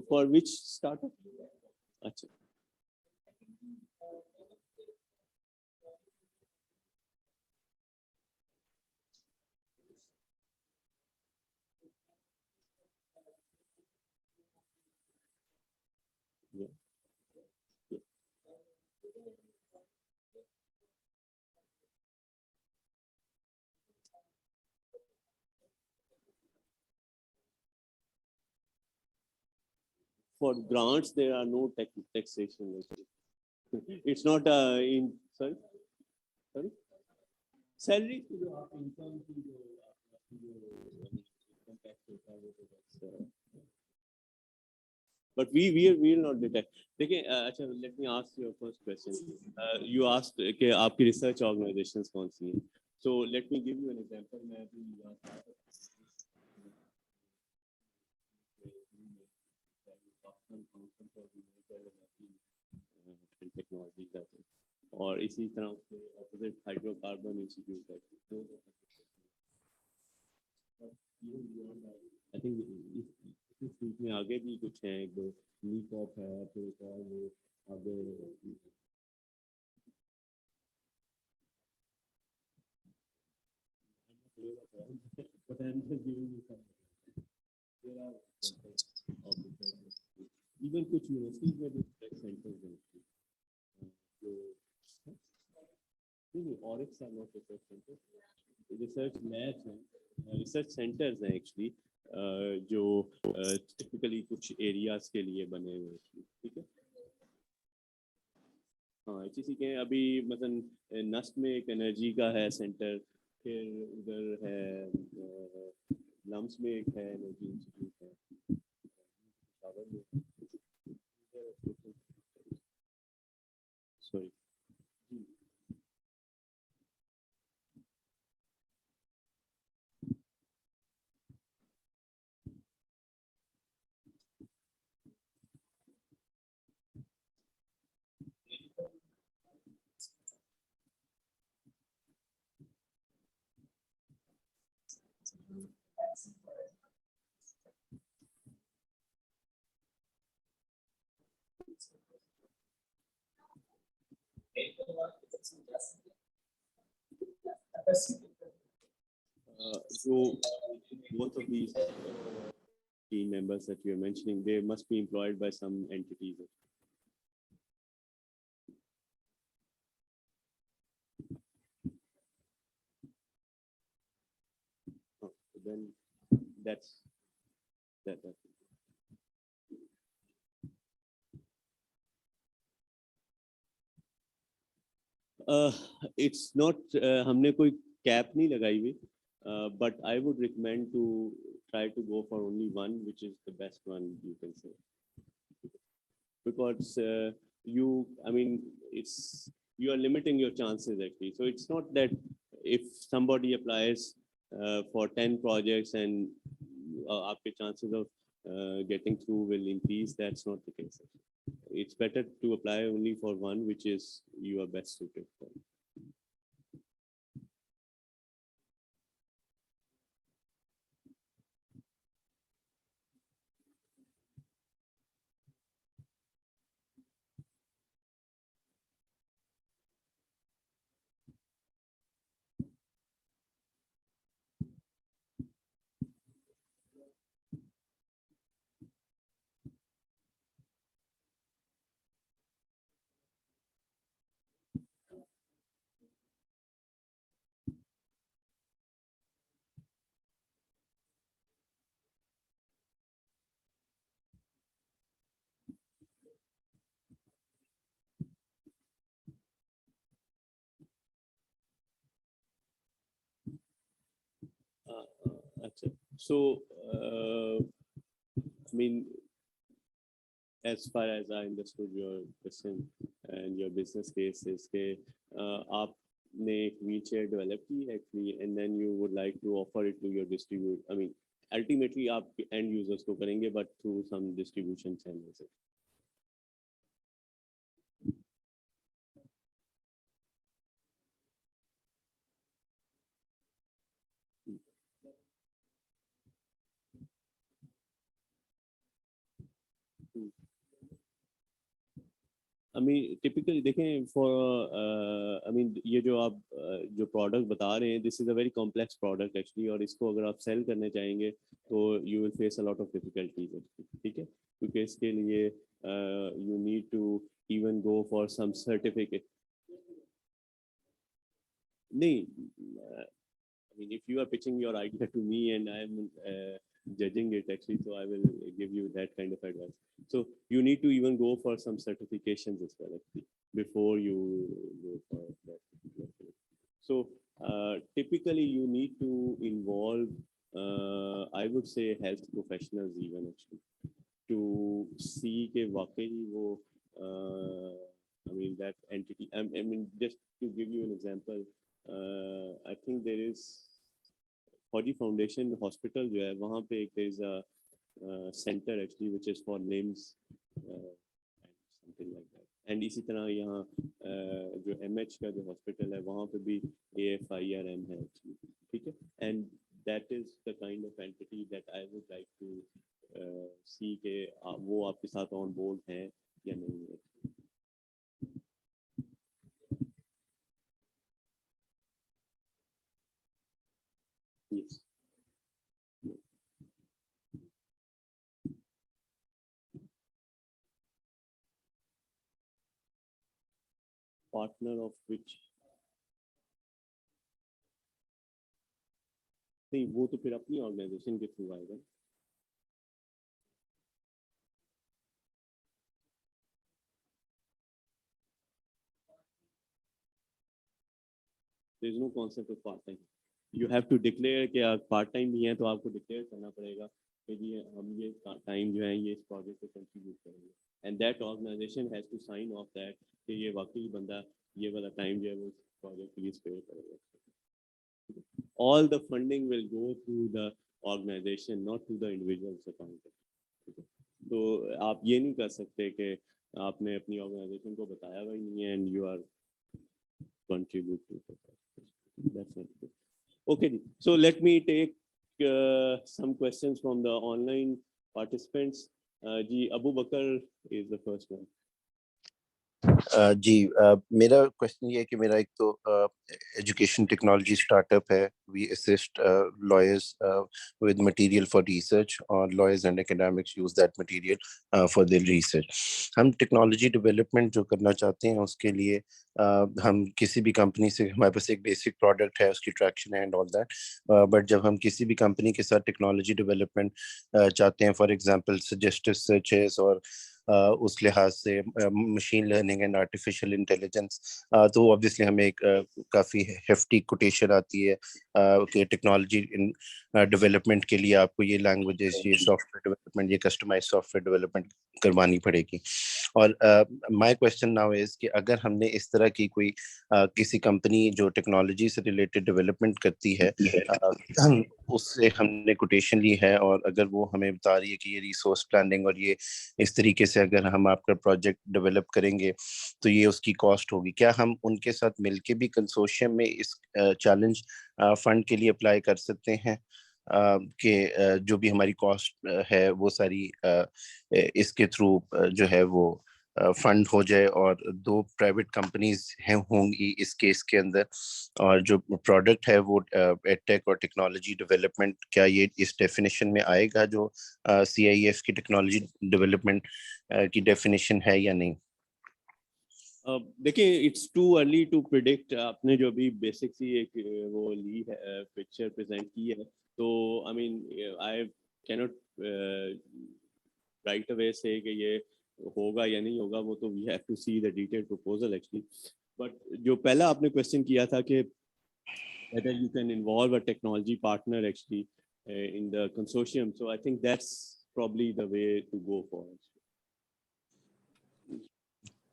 For which startup? अच्छा. Yeah. Yeah. For grants, there are no taxation. It's not in sorry. Salary to the income to the income tax होता है वो तो but we will not detect. देखिए अच्छा, let me ask you a first question. You asked कि आपकी research organizations कौन सी हैं? So let me give you an example. मैं अभी टेक्नोलॉजी का और इसी तरह से ऑपोजिट हाइड्रोकार्बन इंस्टीट्यूट है. आई थिंक इस बीच में आगे भी कुछ है, एक दो लीकअप है, फिर एक और वो आगे but I'm just giving you some. There are even कुछ यूनिवर्सिटीज में भी रिसर्च सेंटर्स हैं जो नहीं और एक साल में रिसर्च सेंटर रिसर्च लैब्स हैं, रिसर्च सेंटर्स हैं एक्चुअली जो टिपिकली कुछ एरियाज के लिए बने हुए हैं. ठीक है. हाँ, HEC के अभी मतलब नस्ट में एक एनर्जी का है सेंटर, फिर उधर है लम्स में एक है एनर्जी इंस्टीट्यूट है. Sorry. So both of these team members that you are mentioning, they must be employed by some entities. So then that's that. It's not हमने कोई कैप नहीं लगाई हुई, but I would recommend to try to go for only one, which is the best one you can say, because you are limiting your chances actually. So it's not that if somebody applies for 10 projects and आपके chances of getting through will increase. That's not the case. It's better to apply only for one which is you are best suited for. So, I mean, as far as I understood your question and your business case is that आपने एक wheelchair develop की actually, and then you would like to offer it to your distribute. I mean, ultimately आप end users को करेंगे, but through some distribution channels. I mean, typically देखें for I mean ये जो आप जो product बता रहे हैं, this is a very complex product actually, और इसको अगर आप sell करने चाहेंगे तो you will face a lot of difficulties actually, ठीक है, क्योंकि इसके लिए you need to even go for some certificate. नहीं, I mean if you are pitching your idea to me and I am judging it actually, so I will give you that kind of advice. So you need to even go for some certifications as well actually, before you go for that. So typically you need to involve I would say health professionals even actually to see के वाकई वो I mean that entity. I mean just to give you an example, I think there is Fauji Foundation Hospital जो है वहाँ पे there is a center actually which is for limbs and something like that. And इसी तरह यहाँ जो MH का जो hospital है वहाँ पे भी AFIRM है actually, ठीक है? And that is the kind of entity that I would like to see के वो आपके साथ on board हैं या नहीं है. Yes. Partner of which नहीं वो तो फिर अपनी ऑर्गेनाइजेशन के थ्रू आएगा. There is no concept of part time. You have to declare कि आप पार्ट टाइम भी हैं तो आपको डिक्लेयर करना पड़ेगा कि जी हम ये टाइम जो है ये इस प्रोजेक्ट को कंट्रीब्यूट करेंगे. And that organization has to sign off that कि ये वाकई बंदा ये वाला टाइम जो है वो प्रोजेक्ट के लिए स्पेयर करेगा. All the funding will go through the organization, not to the individual's account. तो आप ये नहीं कर सकते कि आपने अपनी ऑर्गेनाइजेशन को बताया हुआ ही नहीं है and you are contributing to that. That's not good. Okay, so let me take some questions from the online participants. Ji Abu Bakar is the first one. जी मेरा क्वेश्चन ये है कि मेरा एक तो एजुकेशन टेक्नोलॉजी स्टार्टअप है. We assist lawyers with material for research और lawyers and academics use that material for their research. हम टेक्नोलॉजी डेवलपमेंट जो करना चाहते हैं उसके लिए हम किसी भी कंपनी से हमारे पास एक बेसिक प्रोडक्ट है उसकी ट्रैक्शन है एंड ऑल दैट. बट जब हम किसी भी कंपनी के साथ टेक्नोलॉजी डेवलपमेंट चाहते हैं, फॉर एग्जांपल सजेस्टिव सर्चेस और उस लिहाज से machine learning and artificial intelligence, तो ऑब्वियसली हमें एक काफ़ी हेफ्टी कोटेशन आती है कि टेक्नोलॉजी डेवलपमेंट के लिए आपको ये लैंग्वेजेस, ये सॉफ्टवेयर डेवलपमेंट, ये कस्टमाइज सॉफ्टवेयर डेवलपमेंट करवानी पड़ेगी. और माय क्वेश्चन नाउ इज कि अगर हमने इस तरह की कोई किसी कंपनी जो टेक्नोलॉजी से रिलेटेड डेवलपमेंट करती है उससे हमने कोटेशन ली है और अगर वो हमें बता रही है कि ये रिसोर्स प्लानिंग और ये इस तरीके से अगर हम आपका प्रोजेक्ट डेवलप करेंगे तो ये उसकी कॉस्ट होगी, क्या हम उनके साथ मिलके भी कंसोर्शियम में इस चैलेंज फंड के लिए अप्लाई कर सकते हैं कि जो भी हमारी कॉस्ट है वो सारी इसके थ्रू जो है वो फंड हो जाए और दो प्राइवेट कंपनीज हैं होंगी इस केस के अंदर, और जो प्रोडक्ट है वो एडटेक और टेक्नोलॉजी डेवलपमेंट, क्या ये इस डेफिनेशन में आएगा जो CIF की टेक्नोलॉजी डेवलपमेंट की डेफिनेशन है या नहीं? देखिए it's too early to predict. आपने जो अभी बेसिक सी एक वो ली है पिक्चर प्रेजेंट की है, तो I mean I cannot right away से कि ये होगा या नहीं होगा, वो तो we have to see the detailed proposal actually. But जो पहला आपने क्वेश्चन किया था कि whether you can involve a technology partner actually in the consortium, so I think that's probably the way to go for it.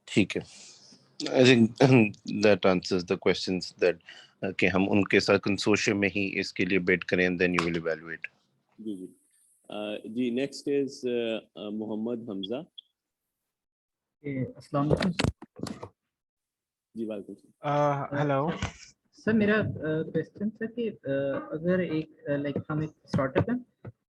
ठीक है. I think that answers the questions that कि हम उनके साथ कंसोर्शियम में ही इसके लिए बिड करें and then you will evaluate. जी जी. जी नेक्स्ट इज मोहम्मद हमजा. अस्सलाम वालेकुम. जी वालेकुम. हेलो सर, मेरा क्वेश्चन था कि अगर एक लाइक हम एक स्टार्टअप है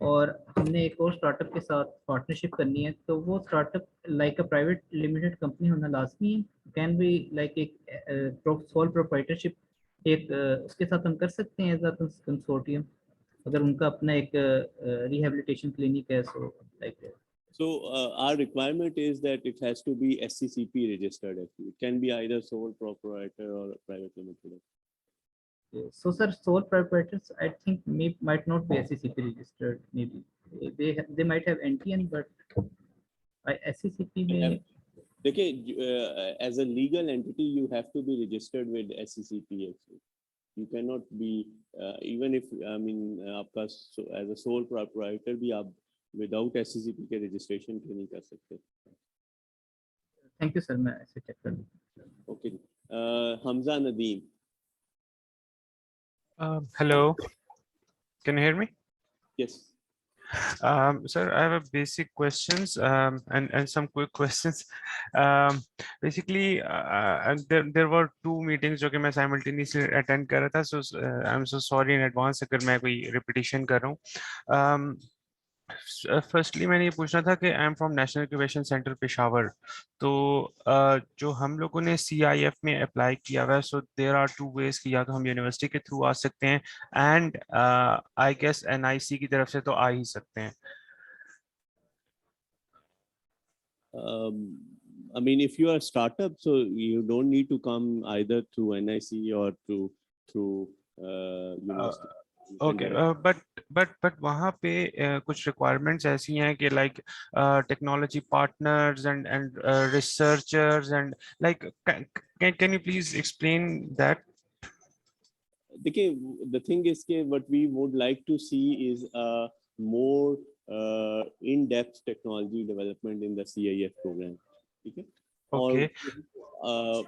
और हमने एक और स्टार्टअप के साथ पार्टनरशिप करनी है, तो वो startup like a private limited company होना लाजमी है? कैन बी लाइक एक सोल प्रोप्राइटरशिप एक उसके साथ हम कर सकते हैं एज अ कंसोर्टियम अगर उनका अपना एक रिहैबिलिटेशन क्लिनिक है? So like So our requirement is that it has to be SCCP registered actually. It can be either sole proprietor or private limited. So sir, sole proprietors I think might not be SCCP registered. Maybe they might have NTN, but SCCP may. देखिए as a legal entity you have to be registered with SCCP actually. You cannot be even if I mean आपका as a sole proprietor भी आप without SCCP के registration के नहीं कर सकते। Thank you sir, मैं ऐसे चेक कर लूँगा। Okay, Hamza Nadeem. Hello, can you hear me? Yes. Sir, I have a basic questions and some quick questions. Basically, there were two meetings जो कि मैं simultaneously attend कर रहा था, so I'm so sorry in advance अगर मैं कोई repetition कर रहा हूँ। फर्स्टली मैंने ये पूछना था कि I am from national incubation centre Peshawar, तो जो हम लोगों ने CIF में अप्लाई किया हुआ है, so there are two ways कि या तो हम यूनिवर्सिटी के थ्रू आ सकते हैं एंड आई गेस NIC की तरफ से तो आ ही सकते हैं। I mean, if you are a startup, so you don't need to come either through NIC or through university. Okay, but वहाँ पे कुछ रिक्वायरमेंट्स ऐसी हैं कि like technology partners and researchers and like can you please explain that? देखिए, the thing is कि what we would like to see is a more in-depth technology development in the CIF program. ठीक है? Okay. Or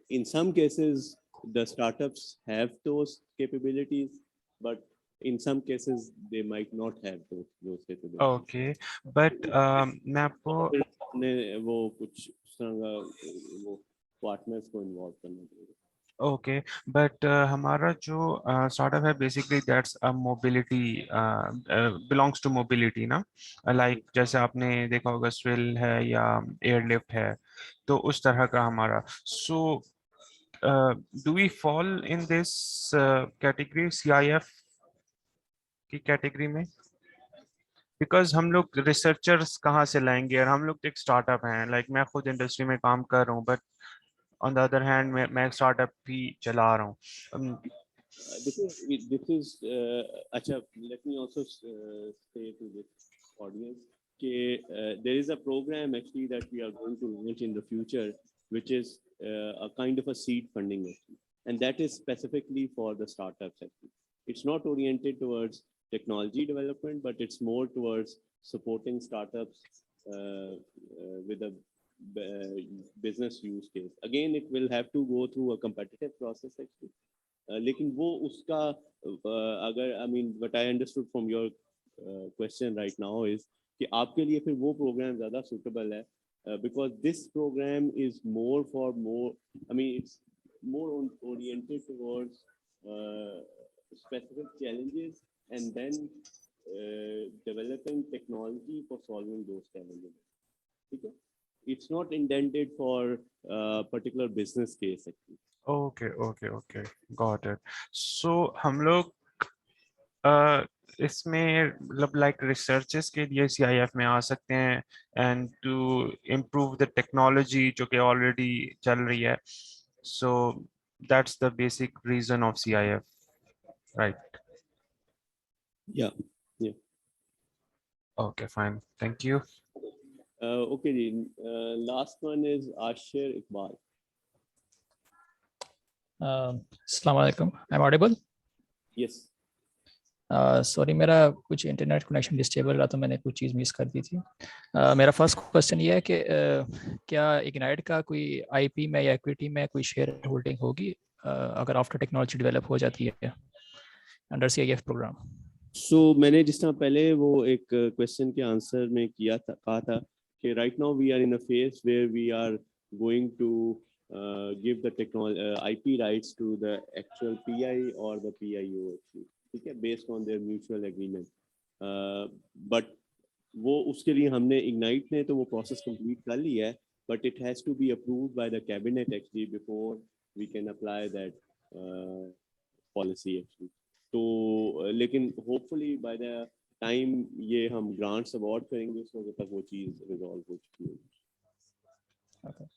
in some cases the startups have those capabilities, but in some cases they might not have those capabilities. Okay, but मैं आपको वो कुछ वो partners को involve करना पड़ेगा। ओके, बट हमारा जो स्टार्टअप है basically that's a mobility, belongs to mobility ना, लाइक जैसे आपने देखा होगा स्विल है या एयरलिफ्ट है, तो उस तरह का हमारा। So do we fall in this category, CIF की कैटेगरी में? बिकॉज हम लोग रिसर्चर्स कहाँ से लाएंगे, और हम लोग एक स्टार्टअप हैं, लाइक मैं खुद इंडस्ट्री में काम कर रहा हूँ, but on the other hand मैं एक स्टार्टअप भी चला रहा हूँ। This is अच्छा, let me also say to this audience कि there is a program actually that we are going to launch in the future, which is a kind of a seed funding actually, and that is specifically for the startups actually. It's not oriented towards technology development, but it's more towards supporting startups with a business use case. Again, it will have to go through a competitive process actually. लेकिन वो उसका अगर I mean what I understood from your question right now is कि आपके लिए फिर वो program ज़्यादा suitable है, because this program is more I mean it's more oriented towards specific challenges and then developing technology for solving those challenges. ठीक है? It's not intended for particular business case actually. Okay okay okay, got it. So हम लोग इसमें मतलब like researches के लिए CIF में आ सकते हैं and to improve the technology जो कि ऑलरेडी चल रही है, so that's the basic reason of CIF, right? Yeah. Okay, fine, thank you. Okay, last one is Ashir Iqbal. Assalamu alaikum. I'm audible? Yes. Sorry, मेरा कुछ internet connection डिस्टेबल रहा तो मैंने कुछ चीज़ मिस कर दी थी। मेरा फर्स्ट क्वेश्चन ये है कि क्या इग्नाइट का कोई IP में या इक्विटी में कोई शेयर होल्डिंग होगी अगर आफ्टर टेक्नोलॉजी डेवलप हो जाती है अंडर CIF प्रोग्राम? सो मैंने जिस तरह पहले वो एक क्वेश्चन के आंसर में कहा था कि right now we are in a phase where we are going to give the IP rights to the actual PI or the PIO actually, ठीक है, based on their mutual agreement. But वो उसके लिए हमने Ignite ने तो वो process complete कर लिया है, but it has to be approved by the cabinet actually before we can apply that policy actually. तो लेकिन hopefully by the time ये हम grants award करेंगे उस वक्त तक वो चीज़ resolve हो चुकी है। Okay.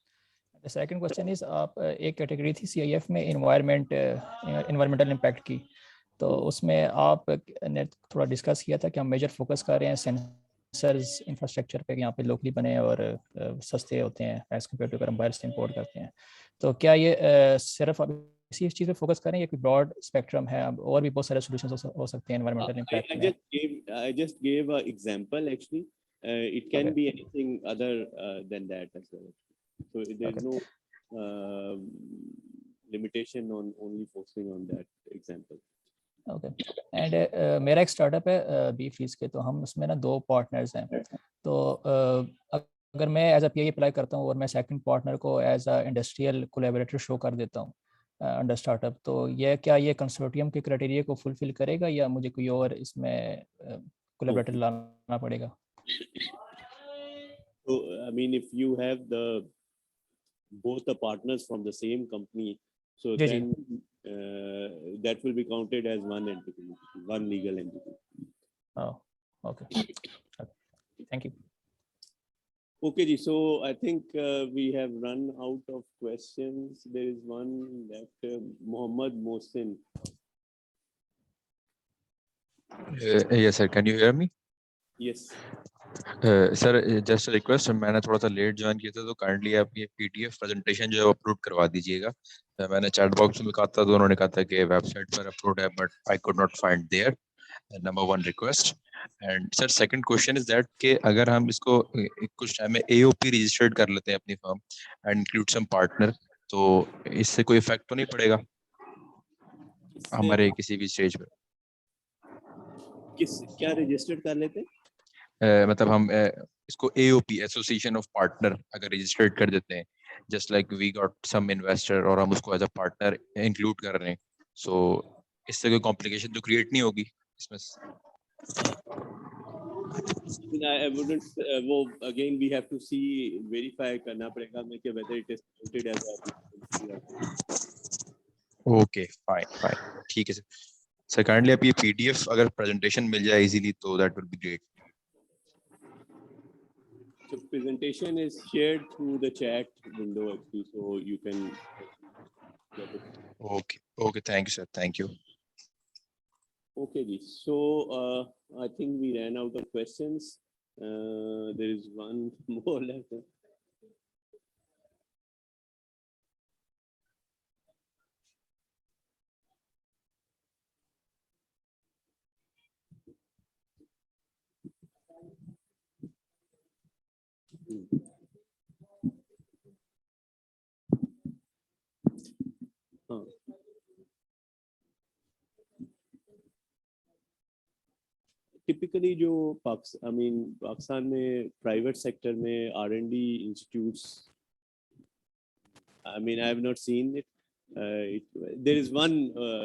The second question is, आप एक कैटेगरी थी CIF में environmental impact की, तो उसमें आपने थोड़ा डिस्कस किया था कि हम मेजर फोकस कर रहे हैं सेंसर्स इंफ्रास्ट्रक्चर पे, यहाँ पे लोकली बने और सस्ते होते हैं एज कम्पेयर टू अगर हम बाहर से इंपोर्ट करते हैं। तो क्या ये सिर्फ अभी इसी चीज पे फोकस करें या कोई ब्रॉड स्पेक्ट्रम है, अब और भी बहुत सारे सॉल्यूशंस हो सकते हैं एनवायरमेंटल इम्पैक्ट में? I just gave an example actually. It can be anything other than that as well. So there's no limitation on only focusing on that example. Okay and मेरा एक स्टार्टअप है be fees के, तो हम उसमें ना 2 partners हैं। तो अगर मैं एज अ पीआई अप्लाई करता हूँ और मैं सेकंड पार्टनर को as a industrial collaborator show कर देता हूँ अंडर स्टार्टअप, तो ये क्या ये कंसोर्टियम के क्राइटेरिया को फुलफिल करेगा या मुझे कोई और इसमें कोलैबोरेटर लाना पड़ेगा? So I mean, if you have both the partners from the same company, so then that will be counted as one entity, one legal entity. Oh, okay. Thank you. Okay, ji. So I think we have run out of questions. There is one left, Mohammed Mohsin. Yes, sir. Can you hear me? Yes. Sir just request, मैंने थोड़ा सा late join किया था, तो kindly आप ये PDF presentation जो है अपलोड करवा दीजिएगा। मैंने चैट बॉक्स में कहा था, तो उन्होंने कहा था कि वेबसाइट पर अपलोड है, but I could not find there. Number 1 request. And sir second question is that कि अगर हम इसको कुछ टाइम में एओपी रजिस्टर्ड कर लेते हैं अपनी firm and include some partner, तो इससे कोई इफेक्ट तो नहीं पड़ेगा हमारे किसी भी स्टेज पे? क्या रजिस्टर्ड कर लेते हैं? मतलब हम इसको एओपी एसोसिएशन ऑफ पार्टनर अगर रजिस्टर्ड कर देते हैं, just like we got some investor और हम उसको एज अ पार्टनर इंक्लूड कर रहे हैं, सो इससे कोई कॉम्प्लिकेशन तो क्रिएट नहीं होगी इसमें? I wouldn't. वो again we have to see, verify करना पड़ेगा मैं कि whether it is counted as a. Okay fine ठीक है सर। काइंडली आप ये पीडीएफ अगर प्रेजेंटेशन मिल जाए इजीली तो that will be great. So presentation is shared through the chat window actually, so you can get it. Okay, thank you sir, thank you. Okay ji. So I think we ran out of questions. There is one more left. Typically जो पाकिस्तान में private sector में R&D institutes, I have not seen it. There is one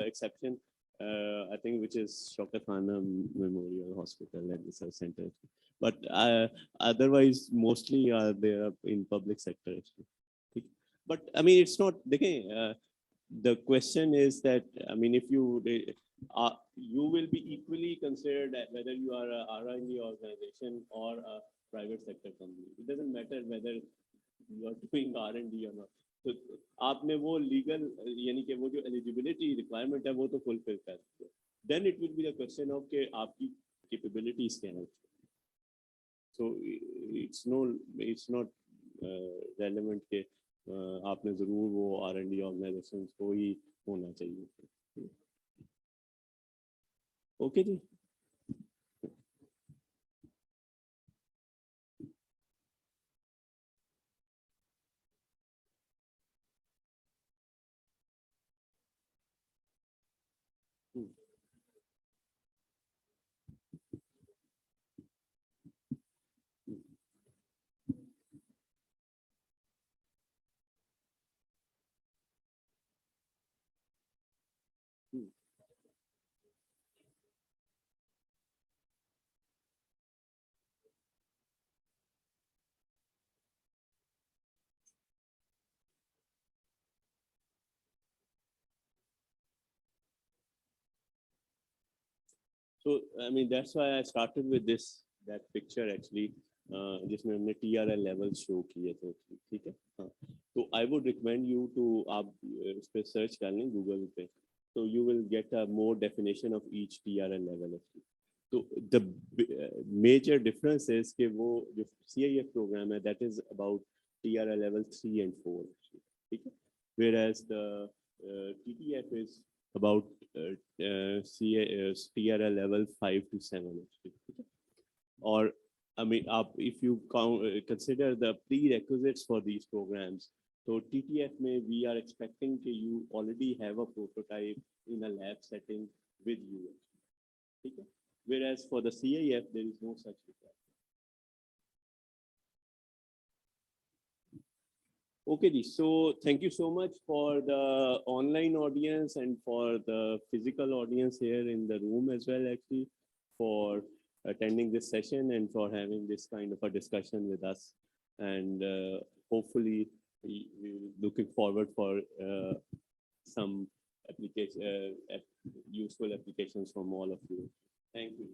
exception, I think, which is Shaukat Khana Memorial Hospital and Research Center, but otherwise mostly they are in public sector actually. But it's not the question is that if you will be equally considered whether you are a R&D organization or a private sector company. It doesn't matter whether you are doing R&D or not. तो आपने वो legal यानी कि वो जो eligibility requirement है वो तो फुलफिल कर दिया, then it will be the question of के आपकी कैपेबिलिटीज क्या है। सो इट्स नॉट रेलेवेंट के आपने जरूर वो R&D ऑर्गेनाइजेशंस को ही होना चाहिए। ओके जी। So that's why I started with that picture actually, जिसमें हमने TRL levels show किए थे, ठीक है। हाँ, तो I would recommend you to आप इस पे search कर लें Google पे, so you will get a more definition of each TRL level actually. So the major difference is कि वो जो CIF program है that is about TRL level 3 and 4 actually, ठीक है, whereas the TTF is about TRL level 5 to 7 actually. Or I mean, if you consider the prerequisites for these programs, so TTF may we are expecting that you already have a prototype in a lab setting with you. Okay? Whereas for the CIF, there is no such requirement. Okay, so thank you so much for the online audience and for the physical audience here in the room as well, actually, for attending this session and for having this kind of a discussion with us. And hopefully, we're looking forward for some useful applications from all of you. Thank you.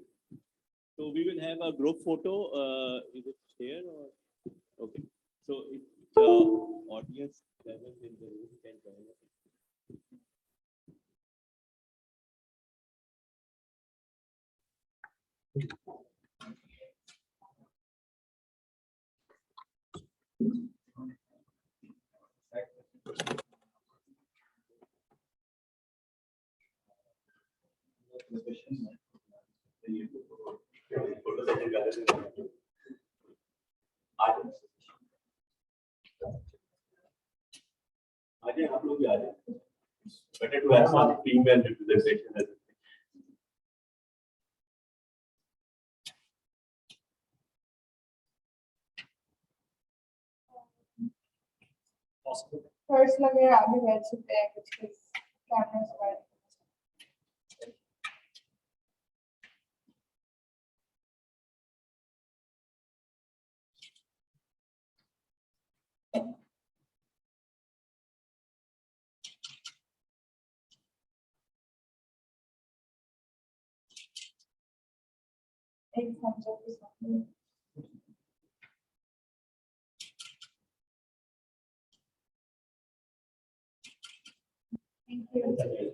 So we will have a group photo. Is it here or okay? So if the audience level in the room can join us. आप लोग भी आ जाए. Better to have some female representation as possible. First लगे आगे बैठ सकते हैं कुछ कैमरा से. एक समझो कि समझो. Thank you.